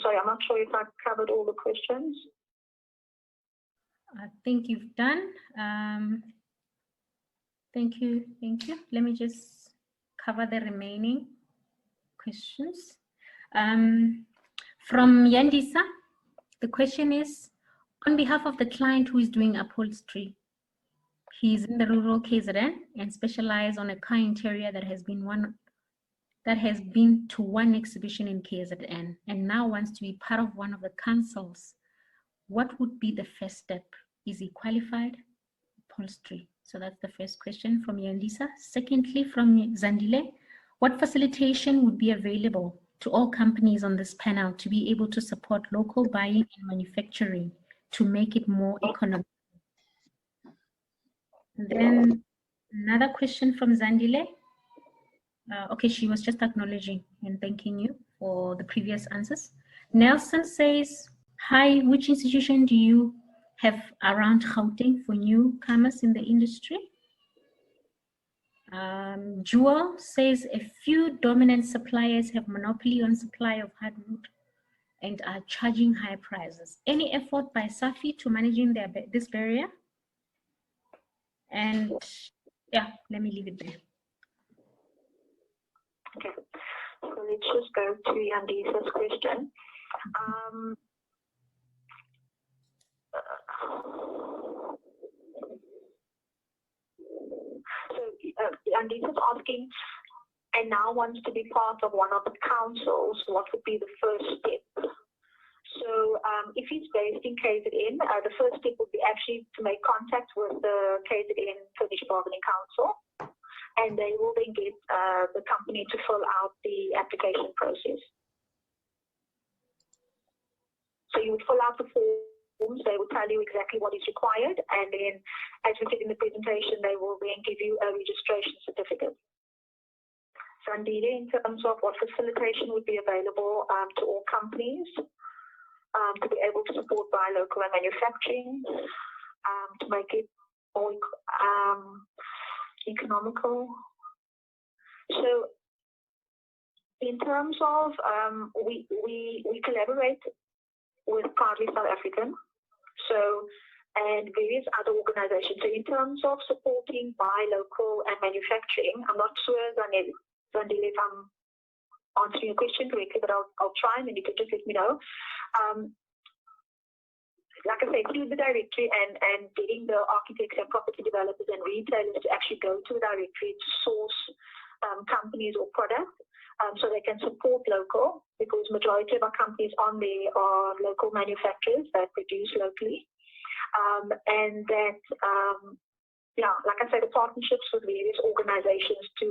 Sorry, I'm not sure if I've covered all the questions. I think you've done. Thank you. Let me just cover the remaining questions. From Yandisa, the question is, on behalf of the client who is doing upholstery, he is in the rural KZN and specializes on a car interior that has been to one exhibition in KZN and now wants to be part of one of the councils. What would be the first step? Is he qualified? Upholstery. So that's the first question from Yandisa. Secondly, from Zandile, what facilitation would be available to all companies on this panel to be able to support local buying and manufacturing to make it more economical? And then another question from Zandile. Okay, she was just acknowledging and thanking you for the previous answers. Nelson says, hi, which institution do you have around Gauteng for newcomers in the industry? Jewel says, a few dominant suppliers have monopoly on supply of hardwood and are charging high prices. Any effort by SAFI to managing this barrier? And yeah, let me leave it there. Okay, so let's just go to Yandisa's question. So Yandisa's asking, and now wants to be part of one of the councils, what would be the first step? So if he's based in KZN, the first step would be actually to make contact with the KZN Furniture Bargaining Council, and they will then get the company to fill out the application process. So you would fill out the forms, they will tell you exactly what is required, and then, as we said in the presentation, they will then give you a registration certificate. Sandile, in terms of what facilitation would be available to all companies to be able to support buy local and manufacturing, to make it more economical. So in terms of, we collaborate with Proudly South African, and various other organizations. So in terms of supporting buy local and manufacturing, I'm not sure, Zandile, if I'm answering your question correctly, but I'll try, and then you can just let me know. Like I say, through the directory and getting the architects and property developers and retailers to actually go to the directory to source companies or products so they can support local, because majority of our companies on there are local manufacturers that produce locally. And that, like I said, the partnerships with various organizations to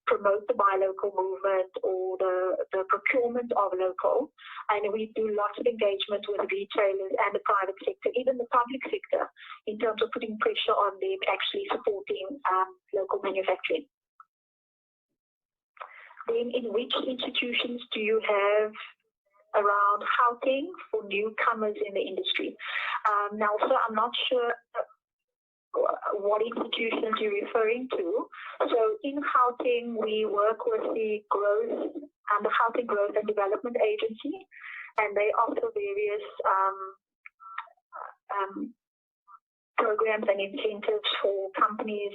promote the buy local movement or the procurement of local. And we do lots of engagement with retailers and the private sector, even the public sector, in terms of putting pressure on them actually supporting local manufacturing. Then in which institutions do you have around Gauteng for newcomers in the industry? Now, so I'm not sure what institutions you're referring to. So in Gauteng, we work with the Gauteng Growth and Development Agency, and they offer various programs and incentives for companies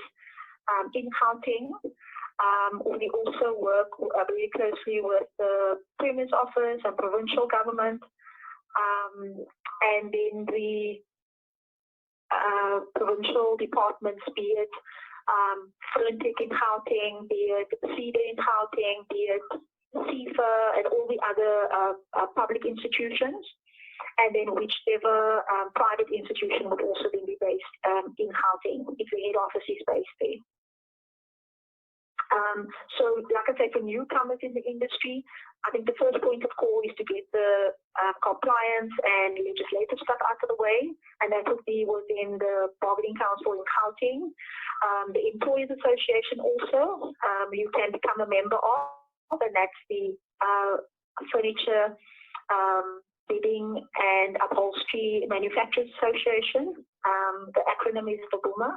in Gauteng. We also work very closely with the Premier's Office and provincial government, and then the provincial departments, be it Fintech in Gauteng, be it Seda in Gauteng, be it SAFI, and all the other public institutions, and then whichever private institution would also then be based in Gauteng, if the head office is based there. So, like I said, for newcomers in the industry, I think the first point of call is to get the compliance and legislative stuff out of the way, and that would be within the Bargaining Council in Gauteng. The Employers Association also, you can become a member of, and that's the Furniture Bedding and Upholstery Manufacturers Association. The acronym is FABUMA.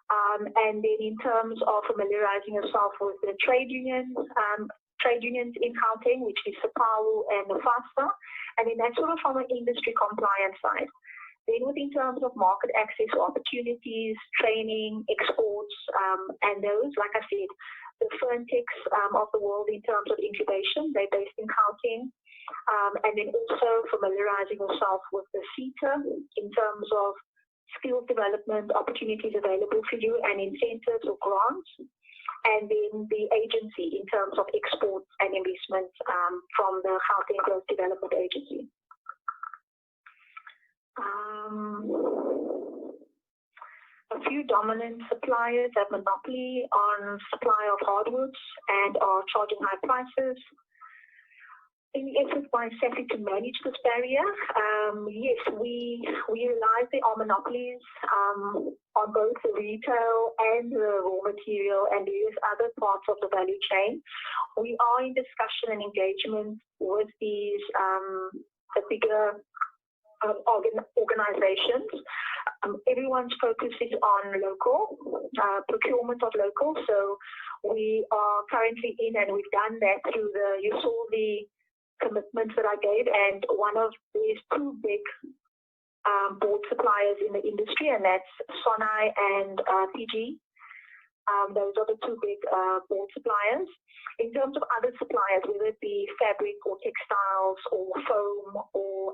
And then in terms of familiarizing yourself with the trade unions in Gauteng, which is SAPAU and the FASTA, and then that's sort of from an industry compliance side. Then within terms of market access opportunities, training, exports, and those, like I said, the Ferntex of the world in terms of incubation, they're based in Gauteng. And then also familiarizing yourself with the CETA in terms of skills development opportunities available for you and incentives or grants, and then the agency in terms of exports and investments from the Gauteng Growth Development Agency. A few dominant suppliers have monopoly on supply of hardwoods and are charging high prices. In the effort by SAFI to manage this barrier, yes, we realize there are monopolies on both the retail and the raw material and various other parts of the value chain. We are in discussion and engagement with these the bigger organizations. Everyone's focus is on local, procurement of local. So we are currently in, and we've done that through you saw the commitments that I gave, and one of these two big board suppliers in the industry, and that's Sonai and PG. Those are the two big board suppliers. In terms of other suppliers, whether it be fabric or textiles or foam, or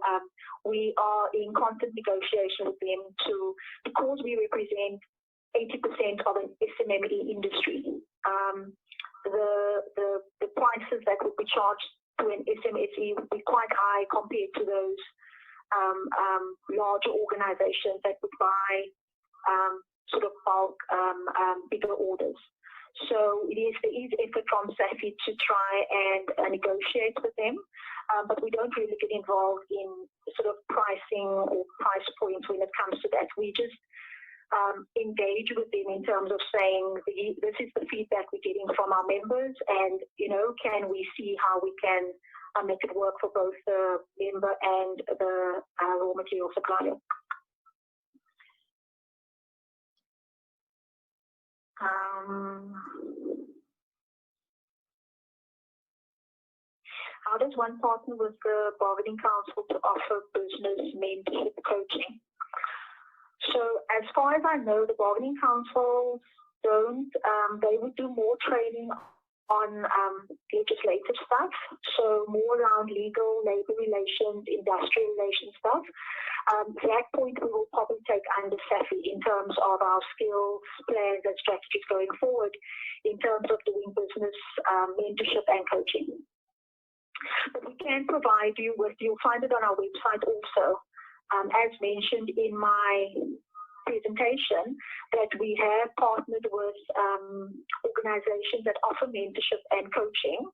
we are in constant negotiation with them because we represent 80% of an SMME industry. The prices that would be charged to an SMSE would be quite high compared to those larger organizations that would buy sort of bulk, bigger orders. So there is effort from SAFI to try and negotiate with them, but we don't really get involved in sort of pricing or price points when it comes to that. We just engage with them in terms of saying this is the feedback we're getting from our members, and can we see how we can make it work for both the member and the raw material supplier. How does one partner with the Bargaining Council to offer business mentorship coaching? So as far as I know, the Bargaining Council don't, they would do more training on legislative stuff, so more around legal, labor relations, industrial relations stuff. That point we will probably take under SAFI in terms of our skills, plans and strategies going forward in terms of doing business mentorship and coaching. But we can provide you with, you'll find it on our website also, as mentioned in my presentation, that we have partnered with organizations that offer mentorship and coaching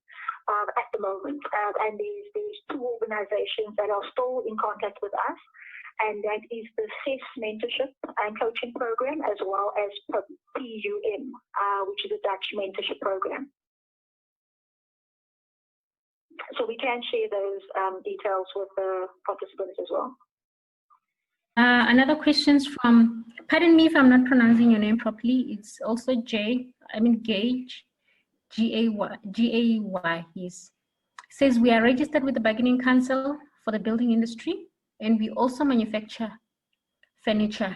at the moment. And there's two organizations that are still in contact with us, and that is the SES Mentorship and Coaching Program, as well as PUM, which is a Dutch mentorship program. So we can share those details with the participants as well. Another question from, pardon me if I'm not pronouncing your name properly, it's also Gage, G-A-Y, yes. Says we are registered with the Bargaining Council for the building industry, and we also manufacture furniture.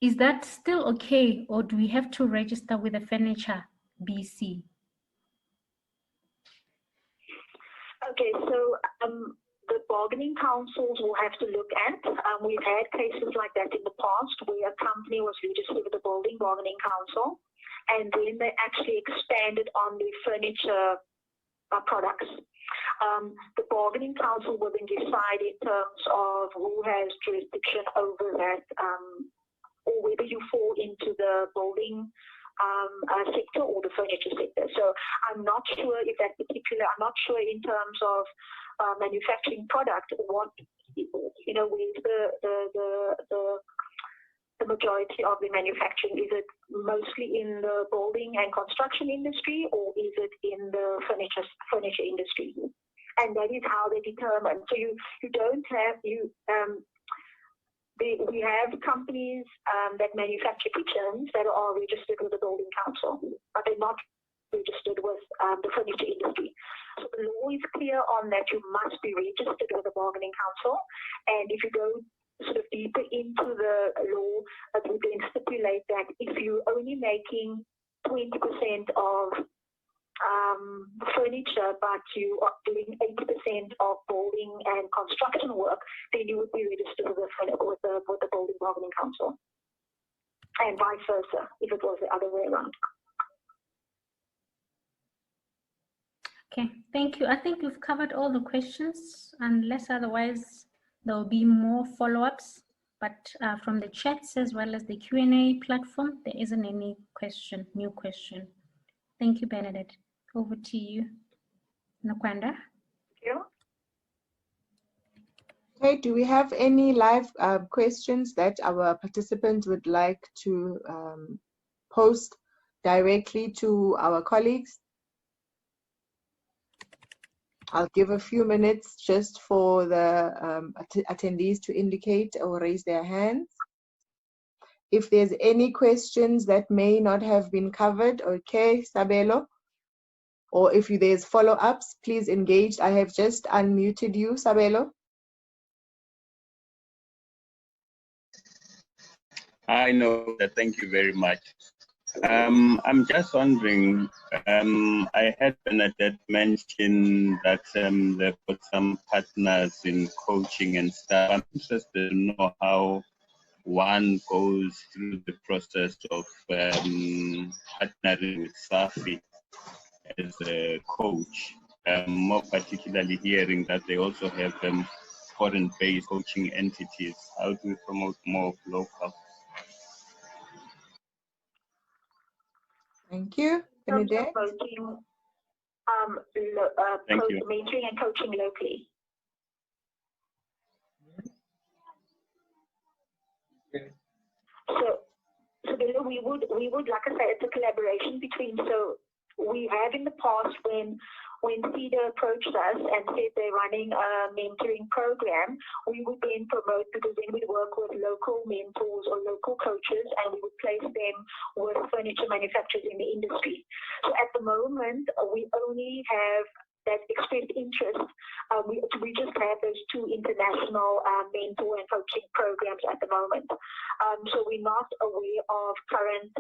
Is that still okay, or do we have to register with the Furniture BC? Okay, so the bargaining councils will have to look at. We've had cases like that in the past where a company was registered with the Building Bargaining Council, and then they actually expanded on the furniture products. The bargaining council will then decide in terms of who has jurisdiction over that, or whether you fall into the building sector or the furniture sector. So I'm not sure if that particular, I'm not sure in terms of manufacturing product, what, where's the majority of the manufacturing. Is it mostly in the building and construction industry, or is it in the furniture industry? And that is how they determine. So you don't have, we have companies that manufacture kitchens that are registered with the building council, but they're not registered with the furniture industry. So the law is clear on that you must be registered with the bargaining council. And if you go sort of deeper into the law, it would then stipulate that if you're only making 20% of furniture, but you are doing 80% of building and construction work, then you would be registered with the building bargaining council, and vice versa if it was the other way around. Okay, thank you. I think we've covered all the questions, unless otherwise there will be more follow-ups. But from the chats as well as the Q&A platform, there isn't any new question. Thank you, Bernadette. Over to you, Nokwanda. Yeah. Okay, do we have any live questions that our participants would like to post directly to our colleagues? I'll give a few minutes just for the attendees to indicate or raise their hands. If there's any questions that may not have been covered, okay, Sabelo. Or if there's follow-ups, please engage. I have just unmuted you, Sabelo. I know that. Thank you very much. I'm just wondering, I had Bernadette mention that they've got some partners in coaching and stuff. I'm interested to know how one goes through the process of partnering with SAFI as a coach, more particularly hearing that they also have foreign-based coaching entities. How do we promote more of local? Thank you. Bernadette? Promoting Thank you. mentoring and coaching locally. So we would, like I say, it's a collaboration between. So we have in the past when Seda approached us and said they're running a mentoring program, we would then promote, because then we'd work with local mentors or local coaches, and we would place them with furniture manufacturers in the industry. So at the moment, we only have that expressed interest. We just have those two international mentor and coaching programs at the moment. So we're not aware of current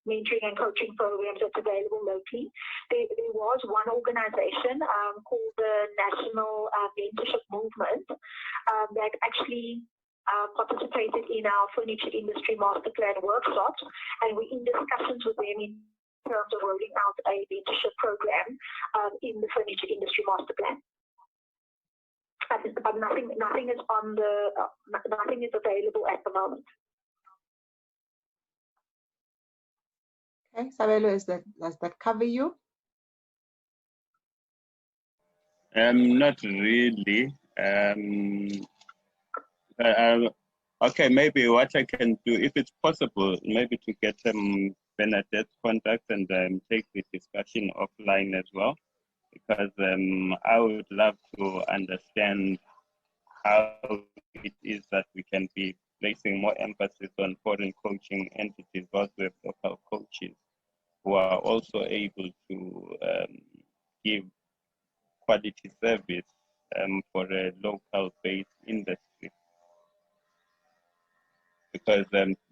mentoring and coaching programs that's available locally. There was one organization called the National Mentorship Movement that actually participated in our furniture industry master plan workshops, and we're in discussions with them in terms of rolling out a mentorship program in the furniture industry master plan. But nothing is nothing is available at the moment. Okay, Sabelo, does that cover you? Not really. Okay, maybe what I can do, if it's possible, maybe to get Bernadette's contact and take the discussion offline as well, because I would love to understand how it is that we can be placing more emphasis on foreign coaching entities versus local coaches who are also able to give quality service for a local-based industry. Because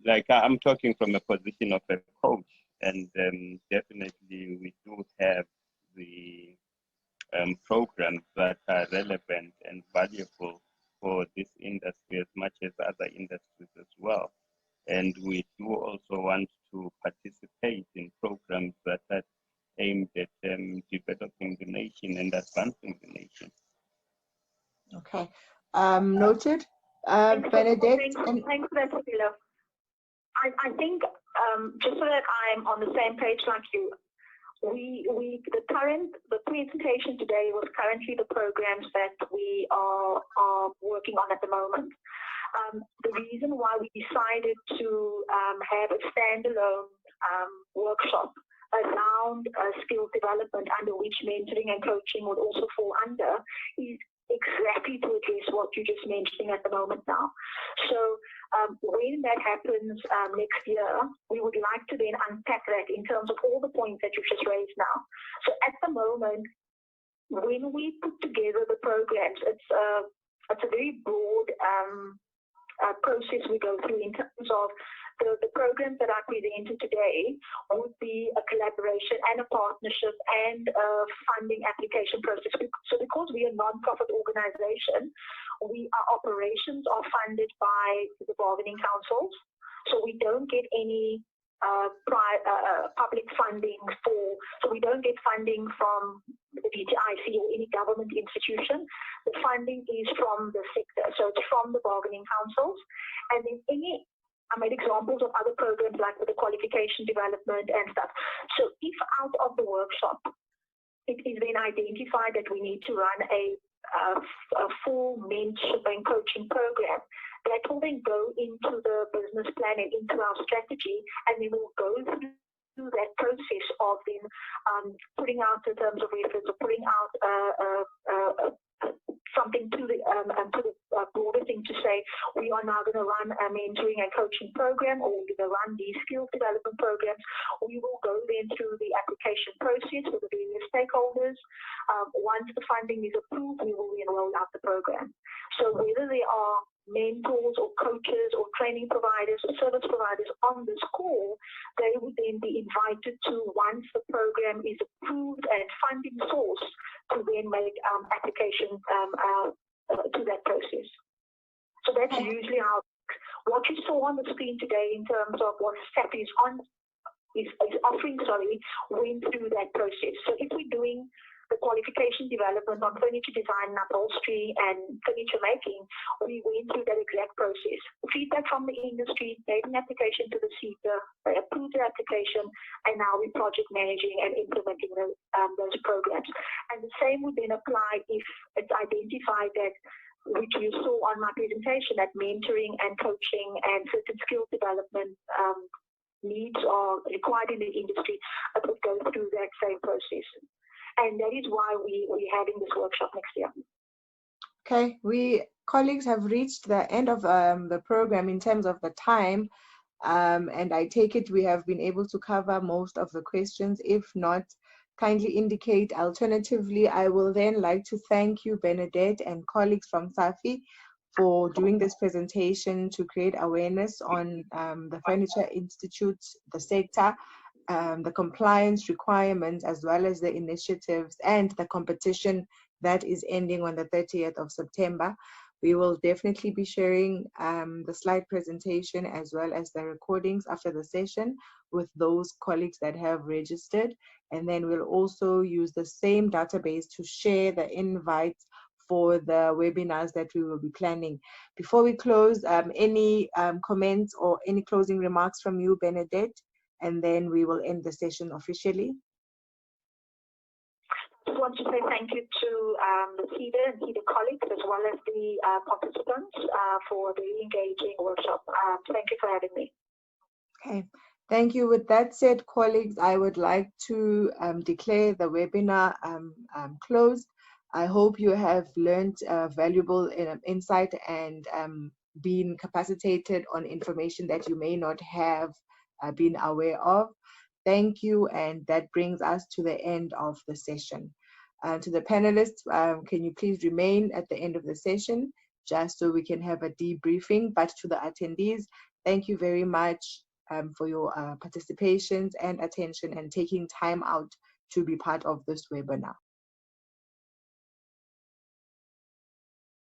like I'm talking from a position of a coach, and definitely we do have the programs that are relevant and valuable for this industry as much as other industries as well. And we do also want to participate in programs that are aimed at developing the nation and advancing the nation. Okay, noted. Bernadette. Thanks for that, Sabelo. I think just so that I'm on the same page like you, the presentation today was currently the programs that we are working on at the moment. The reason why we decided to have a standalone workshop around skill development, under which mentoring and coaching would also fall under, is exactly to address what you're just mentioning at the moment now. So when that happens next year, we would like to then unpack that in terms of all the points that you've just raised now. So at the moment, when we put together the programs, it's a very broad process we go through in terms of the programs that I presented today would be a collaboration and a partnership and a funding application process. So because we are a non-profit organization, our operations are funded by the bargaining councils. So we don't get any public funding so we don't get funding from the DTIC or any government institution. The funding is from the sector, so it's from the bargaining councils. And then I made examples of other programs like the qualification development and stuff. So if out of the workshop, it is then identified that we need to run a full mentorship and coaching program, that will then go into the business plan and into our strategy, and then we'll go through that process of then putting out the terms of reference or putting out something to the broader thing to say, we are now going to run a mentoring and coaching program, or we're going to run these skills development programs. We will go then through the application process with the various stakeholders. Once the funding is approved, we will then roll out the program. So whether there are mentors or coaches or training providers or service providers on this call, they would then be invited to, once the program is approved and funding sourced, to then make application to that process. So that's usually how what you saw on the screen today in terms of what SAFI is offering, went through that process. So if we're doing the qualification development on furniture design, upholstery, and furniture making, we went through that exact process. Feedback from the industry, made an application to the CETA, they approved the application, and now we're project managing and implementing those programs. And the same would then apply if it's identified that, which you saw on my presentation, that mentoring and coaching and certain skill development needs are required in the industry, it would go through that same process. And that is why we're having this workshop next year. Okay, we colleagues have reached the end of the program in terms of the time, and I take it we have been able to cover most of the questions. If not, kindly indicate. Alternatively, I will then like to thank you, Bernadette, and colleagues from SAFI for doing this presentation to create awareness on the Furniture Institute, the sector, the compliance requirements, as well as the initiatives and the competition that is ending on the 30th of September. We will definitely be sharing the slide presentation as well as the recordings after the session with those colleagues that have registered. And then we'll also use the same database to share the invites for the webinars that we will be planning. Before we close, any comments or any closing remarks from you, Bernadette? And then we will end the session officially. I just want to say thank you to the Seda and Seda colleagues, as well as the participants for the engaging workshop. Thank you for having me. Okay, thank you. With that said, colleagues, I would like to declare the webinar closed. I hope you have learned valuable insight and been capacitated on information that you may not have been aware of. Thank you, and that brings us to the end of the session. To the panelists, can you please remain at the end of the session just so we can have a debriefing? But to the attendees, thank you very much for your participation and attention and taking time out to be part of this webinar.